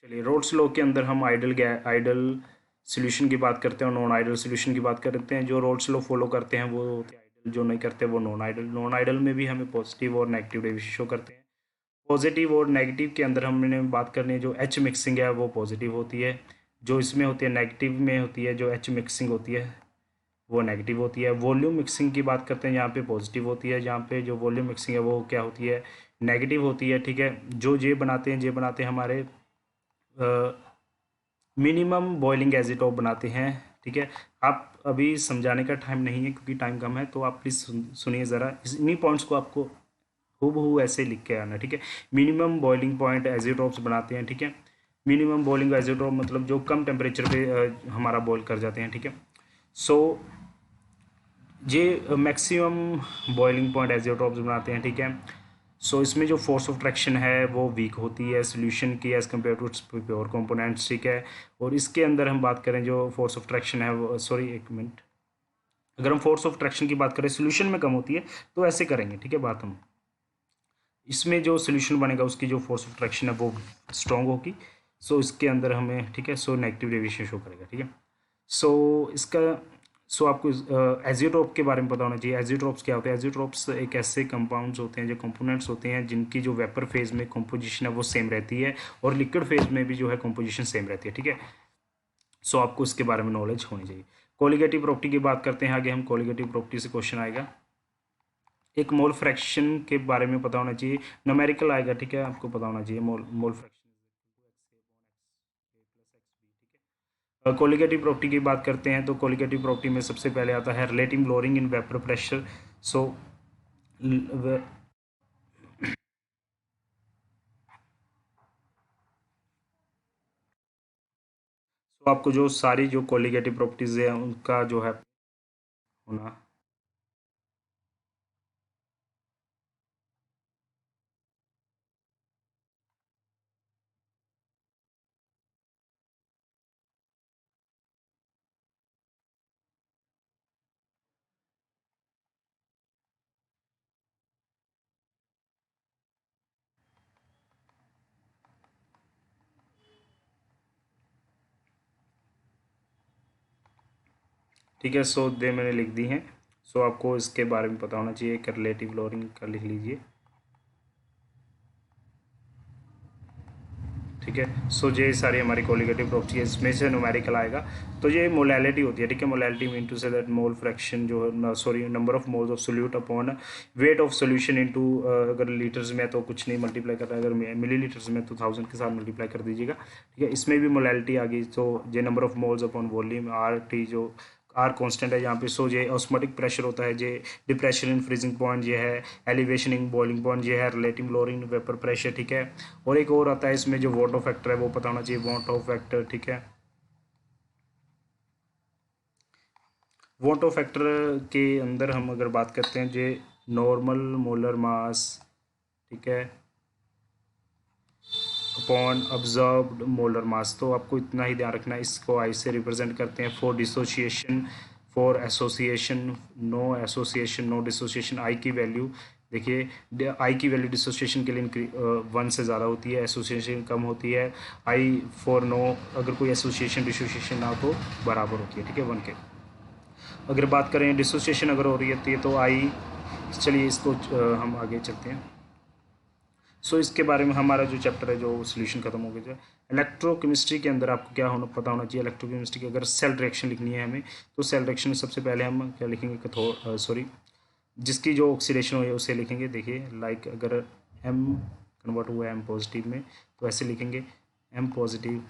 चलिए, रोल्स लॉ के अंदर हम आइडल सॉल्यूशन की बात करते हैं और नॉन आइडल सॉल्यूशन की बात करते हैं। जो रोल्स लॉ फॉलो करते हैं वो होते हैं आइडल, जो नहीं करते वो नॉन आइडल। नॉन आइडल में भी हमें पॉजिटिव और नेगेटिव डेविएशन शो करते हैं। पॉजिटिव और नेगेटिव के अंदर हमने बात करनी है, जो एच मिक्सिंग है वो पॉजिटिव होती है, जो इसमें होती है नेगेटिव में होती है, जो एच मिक्सिंग होती है वो नेगेटिव होती है। वॉल्यूम मिक्सिंग की बात करते हैं, यहाँ पे पॉजिटिव होती है, जहाँ पे जो वॉल्यूम मिक्सिंग है वो क्या होती है, नेगेटिव होती है, ठीक है। जो जे बनाते हैं हमारे मिनिमम बॉइलिंग एजिटोप बनाते हैं, ठीक है। आप अभी समझाने का टाइम नहीं है क्योंकि टाइम कम है, तो आप प्लीज़ सुनिए ज़रा, इन्हीं पॉइंट्स को आपको हूबहू ऐसे लिख के आना, ठीक है। मिनिमम बॉइलिंग पॉइंट एजिटोप्स बनाते हैं, ठीक है। मिनिमम बॉइलिंग एजिटोप मतलब जो कम टेम्परेचर पे हमारा बॉईल कर जाते हैं, ठीक है। सो ये मैक्सिमम बॉइलिंग पॉइंट एजियोट्रॉप्स बनाते हैं, ठीक है। सो इसमें जो फोर्स ऑफ ट्रैक्शन है वो वीक होती है सोल्यूशन की as compare to its pure components, ठीक है। और इसके अंदर हम बात करें जो फोर्स ऑफ ट्रैक्शन है वो, सॉरी एक मिनट, अगर हम फोर्स ऑफ ट्रैक्शन की बात करें सोल्यूशन में कम होती है तो ऐसे करेंगे, ठीक है। बात हम इसमें जो सोल्यूशन बनेगा उसकी जो फोर्स ऑफ ट्रैक्शन है वो स्ट्रॉन्ग होगी, सो इसके अंदर हमें, ठीक है, सो नेगेटिव डेविएशन शो करेगा, ठीक है। सो इसका, सो आपको एजियोट्रोप के बारे में पता होना चाहिए। एजियोट्रोप्स क्या होते हैं, एजियोट्रोप्स एक ऐसे कंपाउंड्स होते हैं, जो कंपोनेंट्स होते हैं जिनकी जो वेपर फेज में कंपोजिशन है वो सेम रहती है और लिक्विड फेज में भी जो है कंपोजिशन सेम रहती है, ठीक है। सो आपको इसके बारे में नॉलेज होनी चाहिए। कोलिगेटिव प्रॉपर्टी की बात करते हैं आगे हम, कोलिगेटिव प्रॉपर्टी से क्वेश्चन आएगा। एक मोल फ्रैक्शन के बारे में पता होना चाहिए, न्यूमेरिकल आएगा, ठीक है, आपको पता होना चाहिए मोल फ्रैक्शन। कोलिगेटिव प्रॉपर्टी की बात करते हैं तो कोलिगेटिव प्रॉपर्टी में सबसे पहले आता है relative lowering in vapour pressure. So आपको जो सारी जो कोलिगेटिव प्रॉपर्टीज है उनका जो है होना, ठीक है। सो दे मैंने लिख दी हैं। सो आपको इसके बारे में पता होना चाहिए। एक रिलेटिव लोअरिंग का लिख लीजिए। ठीक है। सो ये सारी हमारी कोलिगेटिव प्रॉपर्टी है, इसमें से न्यूमेरिकल आएगा। तो ये मोलैलिटी होती है। ठीक है। Molality mean to say that mole fraction जो है, sorry, number of moles of solute upon weight of solution into, अगर लीटर्स में तो कुछ नहीं मल्टीप्लाई कर रहा है, अगर मिलीलीटर्स में तो 1000 के साथ मल्टीप्लाई कर दीजिएगा। ठीक है। इसमें भी मोलैलिटी आ गई। तो ये number of moles upon volume R T, जो आर कांस्टेंट है यहाँ पे। सो ये ऑस्मोटिक प्रेशर होता है, ये डिप्रेशन इन फ्रीजिंग पॉइंट ये है, एलिवेशन इन बॉइलिंग पॉइंट ये है, रिलेटिव लोअरिंग वेपर प्रेशर। ठीक है। और एक और आता है इसमें जो वॉटो फैक्टर है वो पता होना चाहिए, वॉटो फैक्टर। ठीक है। वॉटो फैक्टर के अंदर हम अगर बात करते हैं, जो नॉर्मल मोलर मास, ठीक है, अपॉन ऑब्जर्व्ड मोलर मास। तो आपको इतना ही ध्यान रखना है। इसको आई से रिप्रेजेंट करते हैं। For dissociation, for association, no association, no dissociation, I की वैल्यू देखिए, आई की वैल्यू डिसोसिएशन के लिए 1 से ज़्यादा होती है, एसोसिएशन कम होती है। आई फॉर नो, अगर कोई एसोसिएशन डिसोसिएशन ना हो तो बराबर होती है। ठीक है, 1 के। अगर बात करें डिसोसिएशन अगर हो रही है तो आई, चलिए इसको हम आगे चलते हैं। सो इसके बारे में हमारा जो चैप्टर है जो सोल्यूशन खत्म हो गया। इलेक्ट्रोकेमिस्ट्री के अंदर आपको क्या होना पता होना चाहिए, इलेक्ट्रोकेमिस्ट्री की अगर सेल रिएक्शन लिखनी है हमें, तो सेल रिएक्शन में सबसे पहले हम क्या लिखेंगे, सॉरी, जिसकी जो ऑक्सीडेशन हुई है उसे लिखेंगे। देखिए, लाइक अगर एम कन्वर्ट हुआ है एम पॉजिटिव में तो ऐसे लिखेंगे एम पॉजिटिव,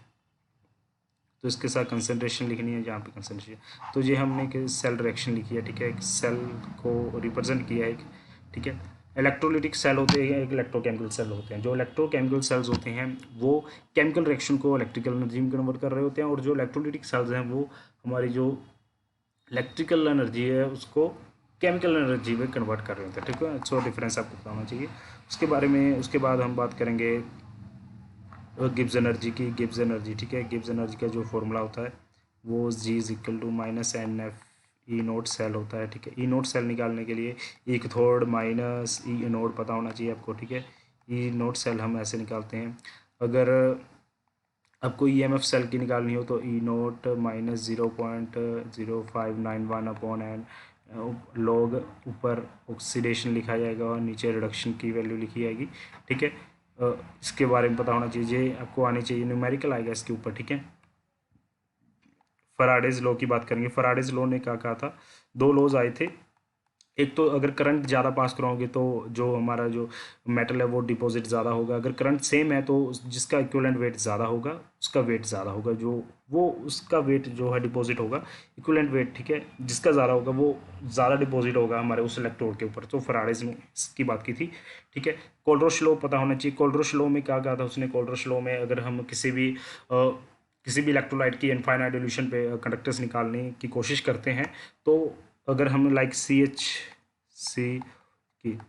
तो इसके साथ कंसनट्रेशन लिखनी है जहाँ पे कंसनट्रेशन। तो ये हमने सेल रिएक्शन लिखी है। ठीक है, एक सेल को रिप्रेजेंट किया है एक। ठीक है। इलेक्ट्रोलिटिक सेल होते हैं, एक इलेक्ट्रोकेमिकल सेल होते हैं। जो इलेक्ट्रोकेमिकल सेल्स होते हैं वो केमिकल रिएक्शन को इलेक्ट्रिकल एनर्जी में कन्वर्ट कर रहे होते हैं, और जो इलेक्ट्रोलिटिक सेल्स हैं वो हमारी जो इलेक्ट्रिकल एनर्जी है उसको केमिकल एनर्जी में कन्वर्ट कर रहे होते हैं। ठीक है। सो डिफरेंस आपको पता होना चाहिए उसके बारे में। उसके बाद हम बात करेंगे गिब्स एनर्जी की। गिब्स एनर्जी, ठीक है, गिब्स एनर्जी का जो फॉर्मूला होता है वो G is equal to minus N F E naught cell होता है। ठीक है। ई नोट सेल निकालने के लिए ई कैथोड माइनस ई एनोड पता होना चाहिए आपको। ठीक है। ई नोट सेल हम ऐसे निकालते हैं। अगर आपको ई एम एफ सेल की निकालनी हो तो E naught minus 0.0591 upon N log, ऊपर ऑक्सीडेशन लिखा जाएगा और नीचे रिडक्शन की वैल्यू लिखी जाएगी। ठीक है। इसके बारे में पता होना चाहिए, आपको आनी चाहिए, न्यूमेरिकल आएगा इसके ऊपर। ठीक है। फराडेज लॉ की बात करेंगे। फराडेज लॉ ने क्या कहा था, 2 लॉज आए थे। एक तो अगर करंट ज़्यादा पास कराओगे तो जो हमारा जो मेटल है वो डिपॉजिट ज़्यादा होगा। अगर करंट सेम है तो जिसका इक्विवेलेंट वेट ज़्यादा होगा उसका वेट ज़्यादा होगा, जो वो उसका वेट जो है डिपॉजिट होगा, इक्विवेलेंट वेट। ठीक है। जिसका ज़्यादा होगा वो ज़्यादा डिपॉजिट होगा हमारे उस इलेक्ट्रोड के ऊपर। तो फराडेज ने इसकी बात की थी। ठीक है। कोल्ड्रोश लॉ पता होना चाहिए। कोल्ड्रोश लॉ में क्या कहा था उसने, कोल्ड्रोश लॉ में अगर हम किसी भी इलेक्ट्रोलाइट की इनफाइनाइट डिल्यूशन पे कंडक्टर्स निकालने की कोशिश करते हैं, तो अगर हम लाइक सी एच सी की,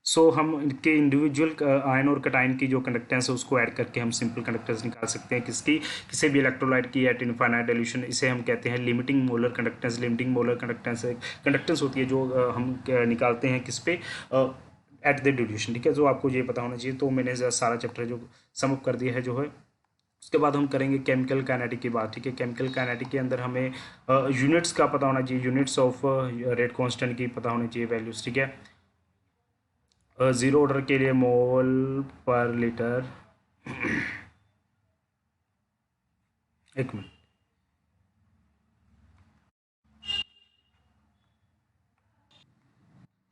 सो हम इनके इंडिविजुअल आयन और कटाइन की जो कंडक्टेंस है उसको ऐड करके हम सिंपल कंडक्टेंस निकाल सकते हैं किसकी, किसी भी इलेक्ट्रोलाइट की एट इनफाइनाइट डिल्यूशन। इसे हम कहते हैं limiting molar conductance. Limiting molar conductance conductance होती है जो हम निकालते हैं किस पे, एट द डिल्यूशन। ठीक है। जो आपको ये पता होना चाहिए। तो मैंने सारा चैप्टर जो समअप कर दिया है जो है। उसके बाद हम करेंगे केमिकल काइनेटिक की बात। ठीक है। केमिकल काइनेटिक के अंदर हमें यूनिट्स का पता होना चाहिए, यूनिट्स ऑफ रेट कांस्टेंट की पता होनी चाहिए वैल्यूज। ठीक है। ज़ीरो ऑर्डर के लिए मोल पर लीटर, एक मिनट,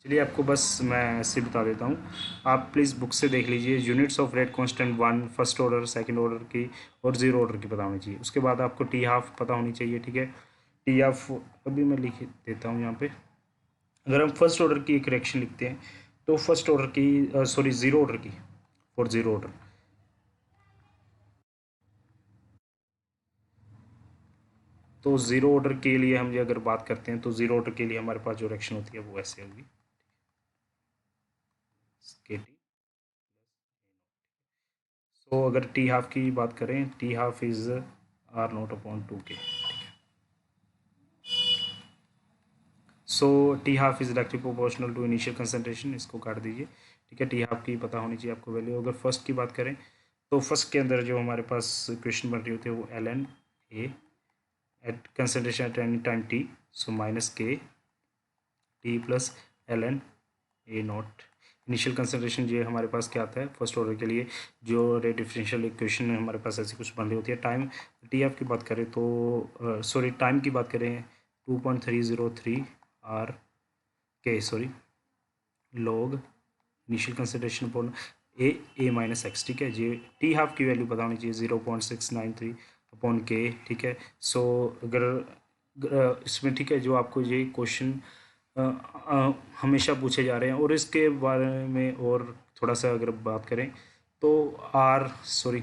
चलिए आपको बस मैं ऐसे बता देता हूँ। आप प्लीज़ बुक से देख लीजिए। Units of rate constant 1 first order, second order की और ज़ीरो ऑर्डर की पता होनी चाहिए। उसके बाद आपको टी हाफ पता होनी चाहिए। ठीक है। टी हाफ अभी मैं लिख देता हूँ यहाँ पे। अगर हम फर्स्ट ऑर्डर की एक रिएक्शन लिखते हैं तो फर्स्ट ऑर्डर की, सॉरी, ज़ीरो ऑर्डर की, फॉर ज़ीरो ऑर्डर, तो ज़ीरो ऑर्डर के लिए हम ये अगर बात करते हैं तो ज़ीरो ऑर्डर के लिए हमारे पास जो रिएक्शन होती है वो ऐसे होगी, के टी। सो अगर टी हाफ की बात करें, T half is R naught upon 2 K. So T half is directly proportional to initial concentration, इसको काट दीजिए। ठीक है। टी हाफ की पता होनी चाहिए आपको वैल्यू। अगर फर्स्ट की बात करें तो फर्स्ट के अंदर जो हमारे पास इक्वेशन बन रही होती है वो L N A at concentration at any time T, so minus K T plus L N A naught. Initial concentration ये हमारे पास क्या आता है फर्स्ट ऑर्डर के लिए, जो रेट डिफरेंशियल इक्वेशन हमारे पास ऐसी कुछ बन रही होती है। टाइम टी एफ की बात करें तो सॉरी टाइम की बात करें 2.303 R K sorry log initial concentration upon A minus X, ठीक है। जी टी हाफ की वैल्यू पता होनी चाहिए 0.693 अपॉन के, ठीक है। सो अगर इसमें ठीक है जो आपको ये क्वेश्चन हमेशा पूछे जा रहे हैं। और इसके बारे में और थोड़ा सा अगर बात करें तो आर सॉरी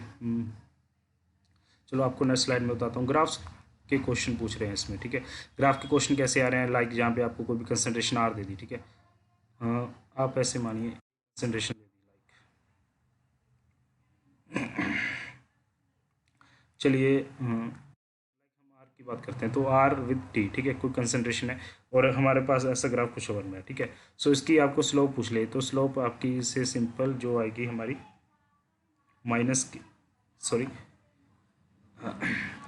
चलो आपको नेक्स्ट स्लाइड में बताता हूँ। ग्राफ्स के क्वेश्चन पूछ रहे हैं इसमें, ठीक है। ग्राफ के क्वेश्चन कैसे आ रहे हैं, लाइक जहाँ पे आपको कोई भी कंसंट्रेशन आर दे दी, ठीक है। आप ऐसे मानिए कंसंट्रेशन दे दी लाइक, चलिए आर की बात करते हैं तो आर विद टी, ठीक है। कोई कंसंट्रेशन है और हमारे पास ऐसा ग्राफ कुछ ओवर में है, ठीक है। सो इसकी आपको स्लोप पूछ ले तो स्लोप आपकी इससे सिंपल जो आएगी हमारी माइनस की सॉरी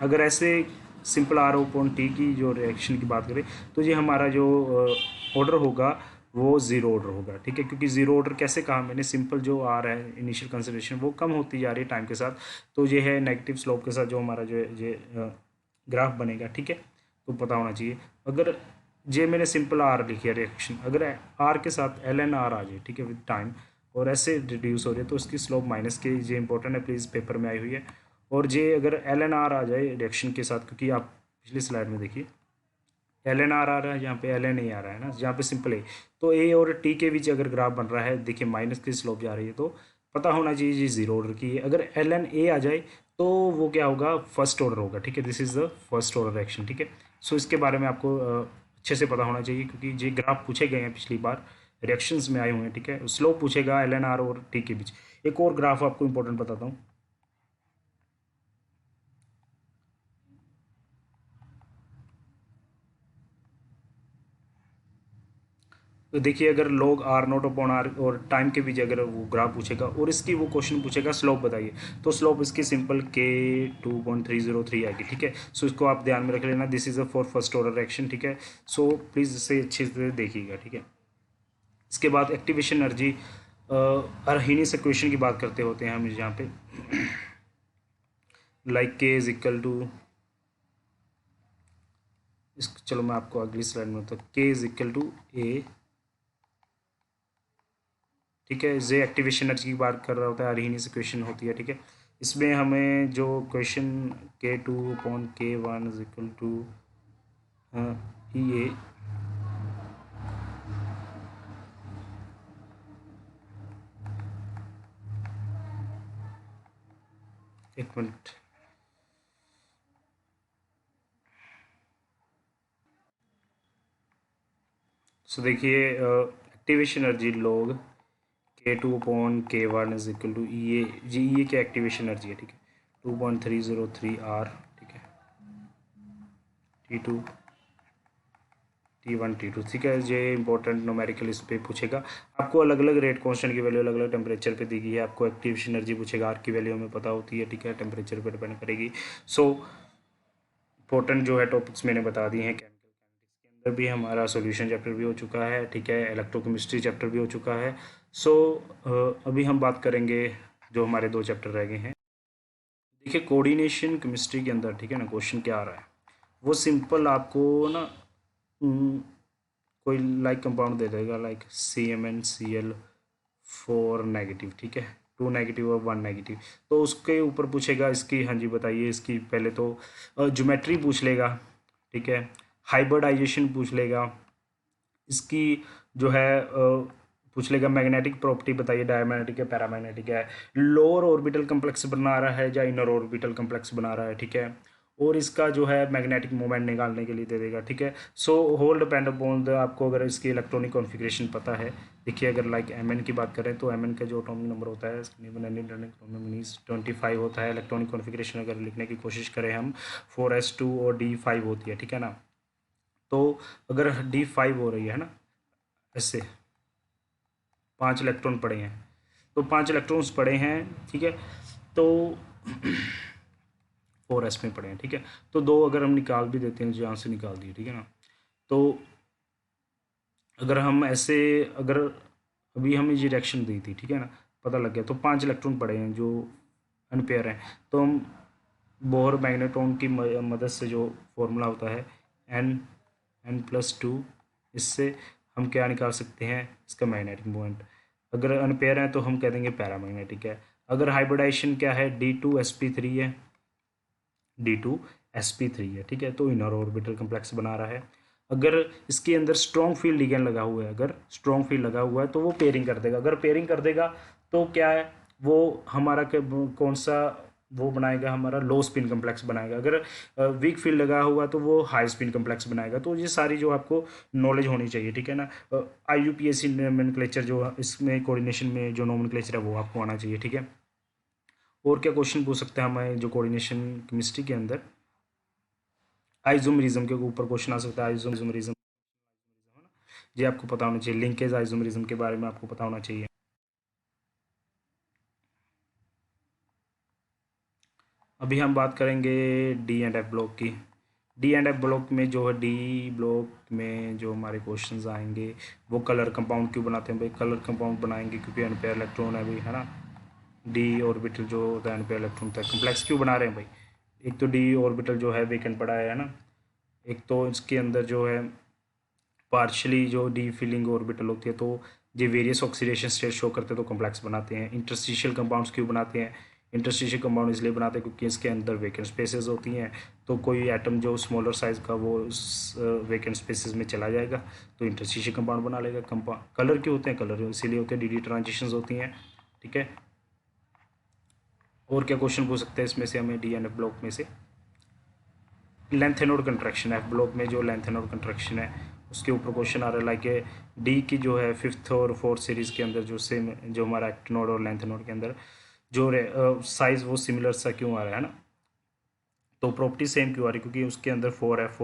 अगर ऐसे सिंपल आर अपॉन टी की जो रिएक्शन की बात करें तो ये हमारा जो ऑर्डर होगा वो ज़ीरो ऑर्डर होगा, ठीक है। क्योंकि ज़ीरो ऑर्डर कैसे कहा मैंने, सिंपल जो आर है इनिशियल कंसिडरेशन वो कम होती जा रही है टाइम के साथ, तो ये है नेगेटिव स्लोप के साथ जो हमारा जो ये ग्राफ बनेगा, ठीक है। तो पता होना चाहिए। अगर जे मैंने सिंपल आर लिखी है रिएक्शन, अगर आर के साथ एल एन आर आ जाए, ठीक है, विद टाइम और ऐसे रिड्यूस हो जाए तो उसकी स्लोप माइनस के, ये इंपॉर्टेंट है प्लीज़, पेपर में आई हुई है। और जे अगर एल एन आर आ जाए रिएक्शन के साथ, क्योंकि आप पिछली स्लाइड में देखिए एल एन आर आ रहा है, यहाँ पे एल एन ए आ रहा है ना, जहाँ पे सिंपल ए, तो ए और टी के बीच अगर ग्राफ बन रहा है देखिए माइनस की स्लोप जा रही है, तो पता होना चाहिए ये जीरो ऑर्डर की है। अगर एल एन ए आ जाए तो वो क्या होगा, फर्स्ट ऑर्डर होगा, ठीक है। This is the first order reaction, ठीक है। सो इसके बारे में आपको अच्छे से पता होना चाहिए क्योंकि ये ग्राफ पूछे गए हैं पिछली बार, रिएक्शंस में आए हुए हैं, ठीक है। स्लोप पूछेगा एल एन आर और टी के बीच। एक और ग्राफ आपको इंपॉर्टेंट बताता हूँ। तो देखिए अगर log R naught upon R और टाइम के बीच अगर वो ग्राफ पूछेगा और इसकी वो क्वेश्चन पूछेगा स्लोप बताइए, तो स्लोप इसकी सिंपल के 2.303 आएगी, ठीक है। सो इसको आप ध्यान में रख लेना, this is a for first order reaction, ठीक है। सो प्लीज़ इसे अच्छे से देखिएगा, ठीक है। इसके बाद एक्टिवेशन एनर्जी अर्हीनियस इक्वेशन की बात करते होते हैं हम यहाँ पे, लाइक के इज इक्वल टू इस, चलो मैं आपको अगली स्लाइड में बताऊँ, के इज इक्वल टू ए, ठीक है। जे एक्टिवेशन एनर्जी की बात कर रहा होता है, अर्हीनियस इक्वेशन होती है, ठीक है। इसमें हमें जो क्वेश्चन के टू अपॉन के वन इज इक्वल टू ई ए, एक मिनट, सो देखिए एक्टिवेशन एनर्जी लॉग के टू अपॉन के वन इज इक्वल टू ई ए, जी ई ए की एक्टिवेशन एनर्जी है, ठीक है, 2.303 आर, ठीक है, T two T one T two, ठीक है। ये इंपॉर्टेंट न्यूमेरिकल इस पे पूछेगा आपको, अलग अलग रेट कांस्टेंट की वैल्यू अलग अलग टेम्परेचर पे दी गई है। आपको एक्टिवेशन एनर्जी पूछेगा, आर की वैल्यू हमें पता होती है, ठीक है, टेम्परेचर पे डिपेंड करेगी। सो इंपॉर्टेंट जो है टॉपिक्स मैंने बता दिए हैं। केमिकल काइनेटिक्स के अंदर भी हमारा सॉल्यूशन चैप्टर भी हो चुका है, ठीक है, इलेक्ट्रोकेमिस्ट्री चैप्टर भी हो चुका है। सो अभी हम बात करेंगे जो हमारे दो चैप्टर रह गए हैं। देखिए कोऑर्डिनेशन केमिस्ट्री के अंदर, ठीक है ना, क्वेश्चन क्या आ रहा है वो सिंपल आपको ना कोई लाइक कंपाउंड दे देगा, लाइक CmNCl4 नेगेटिव, ठीक है, 2 नेगेटिव और 1 नेगेटिव, तो उसके ऊपर पूछेगा इसकी, हाँ जी बताइए, इसकी पहले तो ज्योमेट्री पूछ लेगा, ठीक है, हाइब्रिडाइजेशन पूछ लेगा, इसकी जो है पूछ लेगा मैग्नेटिक प्रॉपर्टी बताइए, डायमैग्नेटिक है पैरामैग्नेटिक है, लोअर ऑर्बिटल कम्प्लेक्स बना रहा है या इनर ऑर्बिटल कम्प्लेक्स बना रहा है, ठीक है, और इसका जो है मैग्नेटिक मोमेंट निकालने के लिए दे देगा, ठीक है। So whole depend upon the, आपको अगर इसकी इलेक्ट्रॉनिक कॉन्फ़िगरेशन पता है, देखिए अगर लाइक एम की बात करें तो एम का जो एटॉमिक नंबर होता है 25 होता है। इलेक्ट्रॉनिक कॉन्फ़िगरेशन अगर लिखने की कोशिश करें हम 4s2 और D5 होती है, ठीक है ना। तो अगर D5 हो रही है ना ऐसे 5 इलेक्ट्रॉन पड़े हैं, तो 5 इलेक्ट्रॉन्स पड़े हैं, ठीक है, तो 4s में पड़े हैं, ठीक है। तो 2 अगर हम निकाल भी देते हैं, यहाँ से निकाल दिए, ठीक है ना। तो अगर हम ऐसे, अगर अभी हमें ये रिएक्शन दी थी, ठीक है ना, पता लग गया, तो 5 इलेक्ट्रॉन पड़े हैं जो अनपेयर हैं, तो हम बोहर मैग्नेट्रॉन की मदद से जो फॉर्मूला होता है n+2, इससे हम क्या निकाल सकते हैं, इसका मैग्नेटिक मोमेंट। अगर अनपेयर है तो हम कह देंगे पैरामैग्नेटिक है। अगर हाइब्रिडाइजेशन क्या है, D2sp3 है, D2sp3 है, ठीक है, तो इनर ऑर्बिटल कम्प्लेक्स बना रहा है। अगर इसके अंदर स्ट्रॉन्ग फील्ड लिगेंड लगा हुआ है, अगर स्ट्रॉन्ग फील्ड लगा हुआ है तो वो पेयरिंग कर देगा। अगर पेयरिंग कर देगा तो क्या है, वो हमारा कौन सा वो बनाएगा, हमारा लो स्पिन कम्प्लेक्स बनाएगा। अगर वीक फील्ड लगा हुआ तो वो हाई स्पिन कम्प्लेक्स बनाएगा। तो ये सारी जो आपको नॉलेज होनी चाहिए, ठीक है ना। IUPAC नोमेनक्लेचर जो इसमें कोऑर्डिनेशन में जो नोमेनक्लेचर है वो आपको आना चाहिए, ठीक है। और क्या क्वेश्चन पूछ सकते हैं हमें जो कोऑर्डिनेशन केमिस्ट्री के अंदर, आइसोमेरिज्म के ऊपर क्वेश्चन आ सकता है। आइसोमेरिज्म ये आपको पता होना चाहिए, लिंकेज आइसोमेरिज्म के बारे में आपको पता होना चाहिए। अभी हम बात करेंगे D&F ब्लॉक की। D&F ब्लॉक में जो है, डी ब्लॉक में जो हमारे क्वेश्चंस आएंगे वो कलर कंपाउंड क्यों बनाते हैं भाई, कलर कंपाउंड बनाएंगे क्योंकि अनपेयर इलेक्ट्रॉन है भाई, है ना। डी ऑर्बिटल जो होता है अनपेयर इलेक्ट्रॉन होता है, कम्प्लेक्स क्यों बना रहे हैं भाई। एक तो डी ऑर्बिटल जो है वेकेंट पड़ा है ना, एक तो इसके अंदर जो है पार्शली जो डी फिलिंग ऑर्बिटल होती है, तो ये वेरियस ऑक्सीडेशन स्टेट शो करते हैं तो कॉम्प्लेक्स बनाते हैं। इंटरस्टिशियल कंपाउंड्स क्यों बनाते हैं, इंटरस्टिशियल कंपाउंड इसलिए बनाते हैं क्योंकि इसके अंदर वेकेंट स्पेसेस होती हैं, तो कोई एटम जो स्मॉलर साइज का वो उस वेकेंट स्पेसेस में चला जाएगा तो इंटरस्टिशियल कंपाउंड बना लेगा। कंपाउंड कलर क्यों होते हैं, कलर इसीलिए होते हैं, डी ट्रांजिशंस होती हैं, ठीक है। और क्या क्वेश्चन पूछ सकते हैं इसमें से हमें D&F ब्लॉक में से, length anode contraction, F block में जो लेंथ एनोड कंट्रैक्शन है उसके ऊपर क्वेश्चन आ रहा है। लाइक डी की जो है 5th और 4th सीरीज़ के अंदर जो सेम जो हमारा एक्टिनोड और लेंथ एनोड के अंदर जो साइज़ वो सिमिलर सा क्यों आ रहा है ना, तो प्रॉपर्टी सेम क्यों आ रही है, क्योंकि उसके अंदर 4f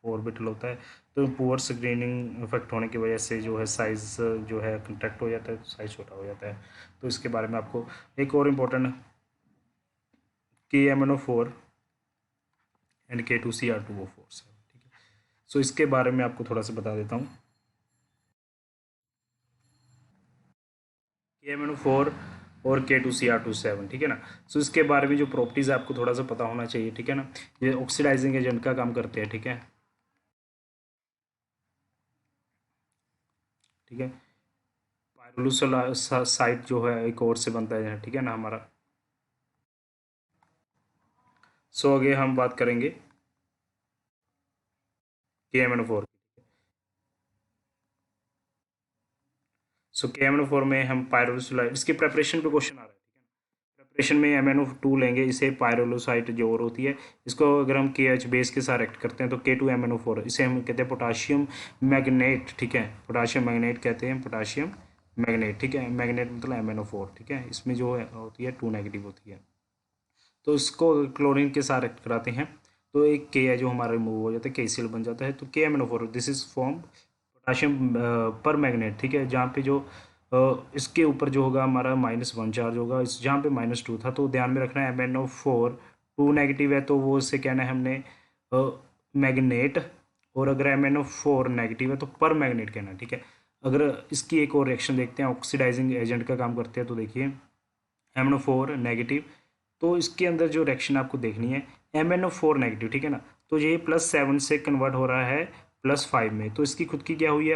ऑर्बिटल होता है, तो पुअर स्क्रीनिंग इफेक्ट होने की वजह से जो है साइज़ जो है कंट्रैक्ट हो जाता है, साइज़ छोटा हो जाता है। तो इसके बारे में आपको एक और इम्पोर्टेंट KMnO4 एंड K2Cr2O4, ठीक है। सो इसके बारे में आपको थोड़ा सा बता देता हूँ। KMnO4 और K2Cr27, ठीक है ना। सो इसके बारे में जो प्रॉपर्टीज़ आपको थोड़ा सा पता होना चाहिए, ठीक है ना। ये ऑक्सीडाइजिंग एजेंट का काम करते हैं, ठीक है, ठीक है। पायरोलुसोल साइट जो है एक और से बनता है, ठीक है ना हमारा। सो आगे हम बात करेंगे KMnO4। सो KMnO4 में हम पायरोलुसोलाइट, इसकी प्रेपरेशन पे क्वेश्चन आ रहा है, प्रेपरेशन में MnO2 लेंगे, इसे पायरोलोसाइट जो और होती है, इसको अगर हम KH बेस के साथ एक्ट करते हैं तो K2MnO4, इसे हम कहते हैं पोटाशियम मैग्नेट, ठीक है, पोटाशियम मैग्नेट कहते हैं, पोटाशियम मैग्नेट, ठीक है। मैग्नेट मतलब MnO4, ठीक है, इसमें जो है होती है 2 नेगेटिव होती है, तो इसको क्लोरीन के साथ एक्ट कराते हैं तो एक K है जो हमारा रिमूव हो जाता है, KCl बन जाता है, तो KMnO4 this is form potassium पर मैग्नेट, ठीक है, जहाँ पे जो इसके ऊपर जो होगा हमारा -1 चार्ज होगा, इस जहाँ पे -2 था, तो ध्यान में रखना है MnO4 2 नेगेटिव है तो वो इससे कहना है हमने मैग्नेट, और अगर MnO4 नेगेटिव है तो पर मैग्नेट कहना है, ठीक है। अगर इसकी एक और रिएक्शन देखते हैं, ऑक्सीडाइजिंग एजेंट का काम करते हैं, तो देखिए MnO4 नेगेटिव, तो इसके अंदर जो रिएक्शन आपको देखनी है MnO4 नेगेटिव, ठीक है ना, तो ये +7 से कन्वर्ट हो रहा है +5 में, तो इसकी खुद की क्या हुई है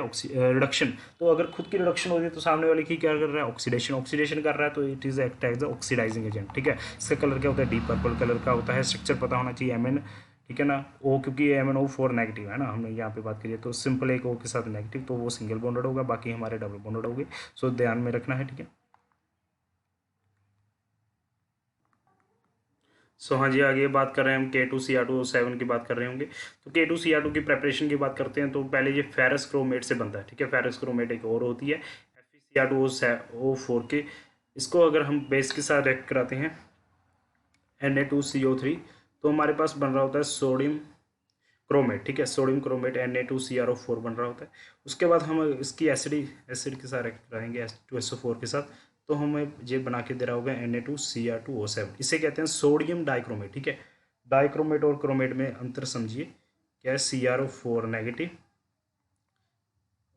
रिडक्शन। तो अगर खुद की रिडक्शन हो रही है तो सामने वाले की क्या कर रहा है, ऑक्सीडेशन, ऑक्सीडेशन कर रहा है, तो it is act as oxidising agent, ठीक है। इसका कलर क्या होता है, डीप पर्पल कलर का होता है। स्ट्रक्चर पता होना चाहिए Mn, ठीक है ना, ओ क्योंकि MnO4 नेगेटिव है ना, हमने यहाँ पे बात करिए तो सिंपल एक ओ के साथ नेगेटिव, तो वो सिंगल बॉन्डेड होगा, बाकी हमारे डबल बॉन्डेड होंगे। सो ध्यान में रखना है, ठीक है। सो हाँ जी, आगे बात कर रहे हैं हम K2Cr2O7 की बात कर रहे होंगे, तो K2Cr2 की प्रेपरेशन की बात करते हैं, तो पहले ये फेरस क्रोमेट से बनता है, ठीक है। फेरस क्रोमेट एक और होती है FeCr2O4 के, इसको अगर हम बेस के साथ रिएक्ट कराते हैं Na2CO3, तो हमारे पास बन रहा होता है सोडियम क्रोमेट, ठीक है, सोडियम क्रोमेट Na2CrO4 बन रहा होता है। उसके बाद हम इसकी एसिड के साथ रिएक्ट कराएंगे H2SO4 के साथ, तो हमें ये बना के दे रहा होगा Na2Cr2O7। इसे कहते हैं सोडियम डाइक्रोमेट, ठीक है। डाइक्रोमेट और क्रोमेट में अंतर समझिए, क्या है, CrO4 नेगेटिव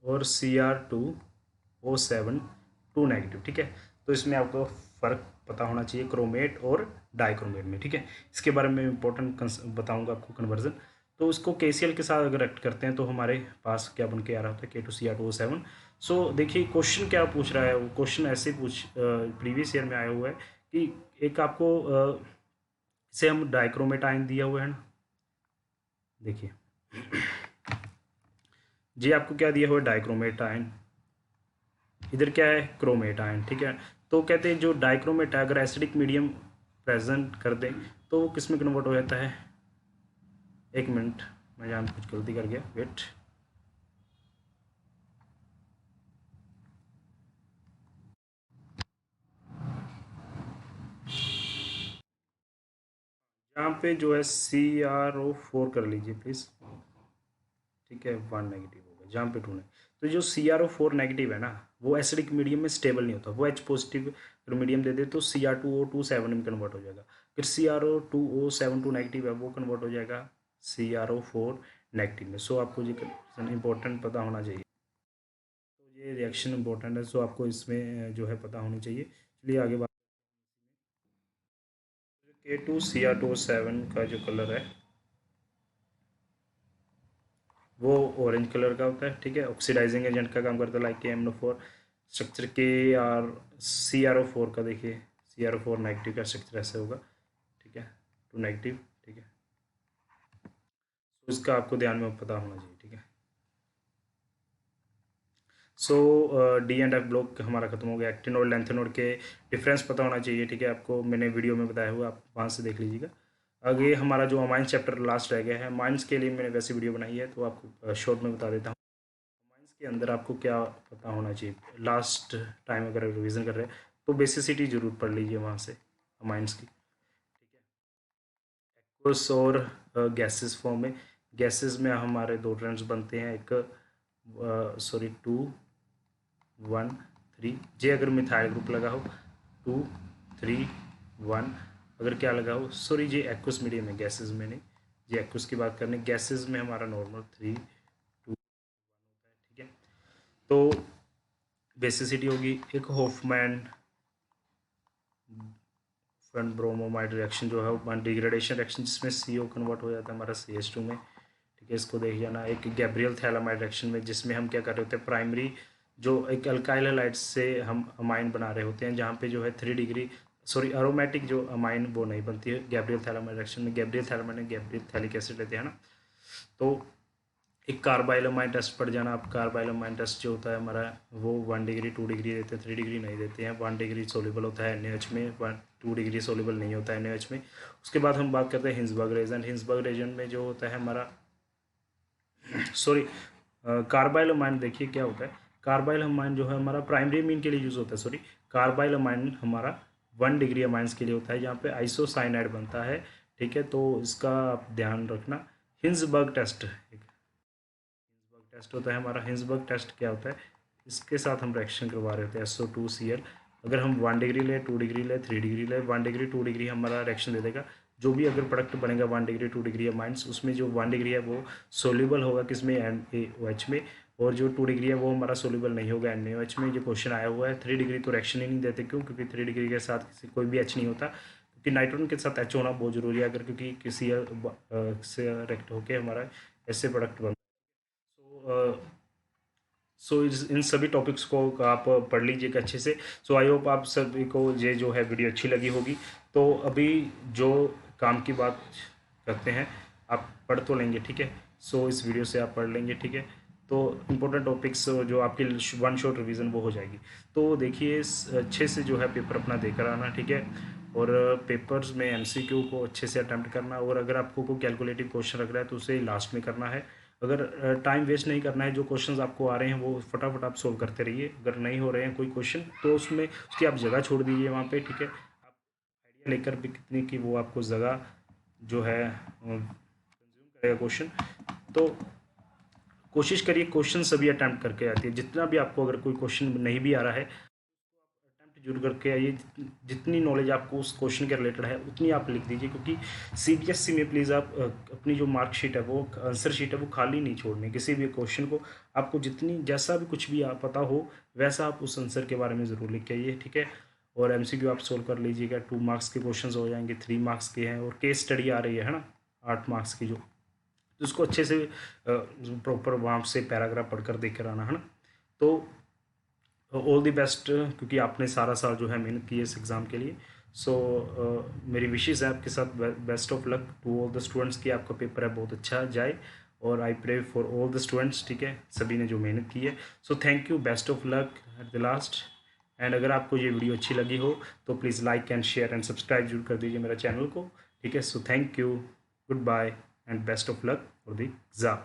और Cr2O7 2 नेगेटिव, ठीक है। तो इसमें आपको फ़र्क पता होना चाहिए क्रोमेट और डाइक्रोमेट में, ठीक है। इसके बारे में इंपॉर्टेंट बताऊंगा आपको कन्वर्जन। तो इसको KCl के साथ अगर एक्ट करते हैं तो हमारे पास क्या बन के आ रहा होता है, K2Cr2O7। सो देखिए क्वेश्चन क्या पूछ रहा है, वो क्वेश्चन ऐसे पूछ प्रीवियस ईयर में आया हुआ है कि एक आपको इसे हम डाइक्रोमेट आयन दिया हुआ है ना, देखिए जी आपको क्या दिया हुआ है, डाइक्रोमेट आयन, इधर क्या है, क्रोमेट आयन, ठीक है। तो कहते हैं जो डाइक्रोमेट है अगर एसिडिक मीडियम प्रेजेंट कर दें तो वो किस में कन्वर्ट हो जाता है, एक मिनट मैं यहाँ कुछ गलती कर गया, वेट। यहाँ पे जो है CrO4 कर लीजिए प्लीज़, ठीक है, 1 नेगेटिव होगा जहाँ पे 2 नहीं। तो जो CrO4 नेगेटिव है ना, वो एसिडिक मीडियम में स्टेबल नहीं होता, वो H पॉजिटिव अगर मीडियम दे दे तो Cr2O27 में कन्वर्ट हो जाएगा। फिर Cr2O7 2 नेगेटिव है, वो कन्वर्ट हो जाएगा CrO4 नेगेटिव में। सो आपको ये इंपॉर्टेंट पता होना चाहिए, तो ये रिएक्शन इंपॉर्टेंट है, सो आपको इसमें जो है पता होनी चाहिए। चलिए आगे बात, K2Cr2O7 का जो कलर है वो ऑरेंज कलर का होता है, ठीक है। ऑक्सीडाइजिंग एजेंट का काम करता है, लाइक KMnO4। स्ट्रक्चर CrO4 का देखिए, CrO4 नेगेटिव का स्ट्रक्चर ऐसे होगा, ठीक है, 2 नेगेटिव, ठीक है। तो इसका आपको ध्यान में पता होना चाहिए, ठीक है। सो D&F ब्लॉक हमारा खत्म हो गया। एक्टिन और लेंथेनोड के डिफरेंस पता होना चाहिए, ठीक है, आपको मैंने वीडियो में बताया हुआ, आप वहाँ से देख लीजिएगा। आगे हमारा जो अमाइंस चैप्टर लास्ट रह गया है, माइंस के लिए मैंने वैसी वीडियो बनाई है, तो आपको शॉर्ट में बता देता हूँ। माइंस के अंदर आपको क्या पता होना चाहिए, लास्ट टाइम अगर रिवीजन कर रहे हैं तो बेसिसिटी जरूर पढ़ लीजिए वहाँ से माइंस की, ठीक है। एक्वस और गैसेस फॉर्म में, गैसेस में हमारे दो ट्रेंड्स बनते हैं, एक सॉरी 2 1 3, जे अगर मिथाइल ग्रुप लगा हो 2 3 1, अगर क्या लगा हो, सॉरी जे एक्वस मीडियम है, गैसेस में नहीं, जे एक्वस की बात करने, गैसेस में हमारा नॉर्मल 3 2 होता है, ठीक है। तो बेसिसिटी होगी। एक होफमैन फन ब्रोमोमाइड रिएक्शन जो है वो डिग्रेडेशन रिएक्शन, जिसमें CO कन्वर्ट हो जाता है हमारा CH2 में, ठीक है, इसको देख जाना। एक गैब्रियल थैलामाइड रिएक्शन में, जिसमें हम क्या कर रहे होते हैं, प्राइमरी जो एक अल्काइल हैलाइड से हम अमाइन बना रहे होते हैं, जहाँ पे जो है 3 डिग्री सॉरी एरोमेटिक जो अमाइन वो नहीं बनती है गैब्रियल थैलामाइड रिएक्शन में। गैब्रियल थैलामाइड में गैब्रियल थैलिक एसिड लेते हैं ना, तो एक कार्बाइलमाइन टेस्ट पड़ जाना। आप कार्बाइलमाइन टेस्ट जो होता है हमारा, वो 1 डिग्री 2 डिग्री देते हैं, 3 डिग्री नहीं देते हैं। 1 डिग्री सोल्यूबल होता है NaOH में, 2 डिग्री सोल्यूबल नहीं होता है NaOH में। उसके बाद हम बात करते हैं हिंसबर्ग रेजेंट। हिंसबर्ग रेजेंट में जो होता है हमारा सॉरी कार्बाइलमाइन, देखिए क्या होता है, कार्बाइलमाइन जो है हमारा प्राइमरी अमीन के लिए यूज़ होता है, सॉरी कार्बाइलमाइन हमारा 1 डिग्री अमाइंस के लिए होता है, जहाँ पे आइसोसाइनाइड बनता है, ठीक है। तो इसका आप ध्यान रखना। हिंसबर्ग टेस्ट, हिंसबर्ग टेस्ट होता है हमारा। हिंसबर्ग टेस्ट क्या होता है, इसके साथ हम रिएक्शन करवा रहे होते हैं SO2Cl। अगर हम 1 डिग्री ले, 2 डिग्री ले, 3 डिग्री ले, 1 डिग्री 2 डिग्री हमारा रिएक्शन दे देगा। जो भी अगर प्रोडक्ट बनेगा 1 डिग्री 2 डिग्री अमाइंस, उसमें जो 1 डिग्री है वो सोल्यूबल होगा किसमें, NaOH में, और जो 2 डिग्री है वो हमारा सोल्यूबल नहीं होगा NaOH में। ये क्वेश्चन आया हुआ है। 3 डिग्री तो रिएक्शन ही नहीं देते, क्यों, क्योंकि 3 डिग्री के साथ किसी कोई भी H नहीं होता, क्योंकि नाइट्रोजन के साथ H होना बहुत जरूरी है, अगर क्योंकि किसी से रिएक्ट होकर हमारा ऐसे प्रोडक्ट बनता है। सो इन सभी टॉपिक्स को आप पढ़ लीजिएगा अच्छे से। सो आई होप आप सभी को ये जो है वीडियो अच्छी लगी होगी। तो अभी जो काम की बात करते हैं, आप पढ़ तो लेंगे, ठीक है। सो इस वीडियो से आप पढ़ लेंगे, ठीक है। तो इम्पोर्टेंट टॉपिक्स जो आपकी 1 शॉट रिवीजन वो हो जाएगी। तो देखिए अच्छे से जो है पेपर अपना देकर आना, ठीक है। और पेपर्स में MCQ को अच्छे से अटैम्प्ट करना, और अगर आपको कोई कैलकुलेटिव क्वेश्चन रख रहा है तो उसे लास्ट में करना है। अगर टाइम वेस्ट नहीं करना है, जो क्वेश्चंस आपको आ रहे हैं वो फटाफट आप सोल्व करते रहिए। अगर नहीं हो रहे हैं कोई क्वेश्चन तो उसमें उसकी आप जगह छोड़ दीजिए वहाँ पे, ठीक है। आप आइडिया लेकर भी कितनी की वो आपको जगह जो है कंज्यूम रहेगा क्वेश्चन। तो कोशिश करिए क्वेश्चन सभी अटैम्प्ट करके आती है। जितना भी आपको अगर कोई क्वेश्चन नहीं भी आ रहा है अटैम्प्ट जरूर करके आइए। जितनी नॉलेज आपको उस क्वेश्चन के रिलेटेड है उतनी आप लिख दीजिए, क्योंकि सीबीएसई में प्लीज़ आप अपनी जो मार्कशीट है, वो आंसर शीट है, वो खाली नहीं छोड़नी किसी भी क्वेश्चन को। आपको जितनी जैसा भी कुछ भी आप पता हो वैसा आप उस आंसर के बारे में ज़रूर लिख के आइए, ठीक है। और एमसीक्यू आप सोल्व कर लीजिएगा, 2 मार्क्स के क्वेश्चन हो जाएंगे, 3 मार्क्स के हैं, और केस स्टडी आ रही है ना 8 मार्क्स की, जो तो उसको अच्छे से प्रॉपर वहाँ से पैराग्राफ पढ़कर देख कर आना, है ना। तो ऑल दी बेस्ट, क्योंकि आपने सारा साल जो है मेहनत की है इस एग्ज़ाम के लिए। सो मेरी विशेज़ है आपके साथ, best of luck to all the students की आपका पेपर है बहुत अच्छा जाए, और I pray for all the students, ठीक है, सभी ने जो मेहनत की है। So thank you, best of luck at the last. And अगर आपको ये वीडियो अच्छी लगी हो तो please like and share and subscribe जरूर कर दीजिए मेरा चैनल को, ठीक है। So thank you, good bye and best of luck for the exam.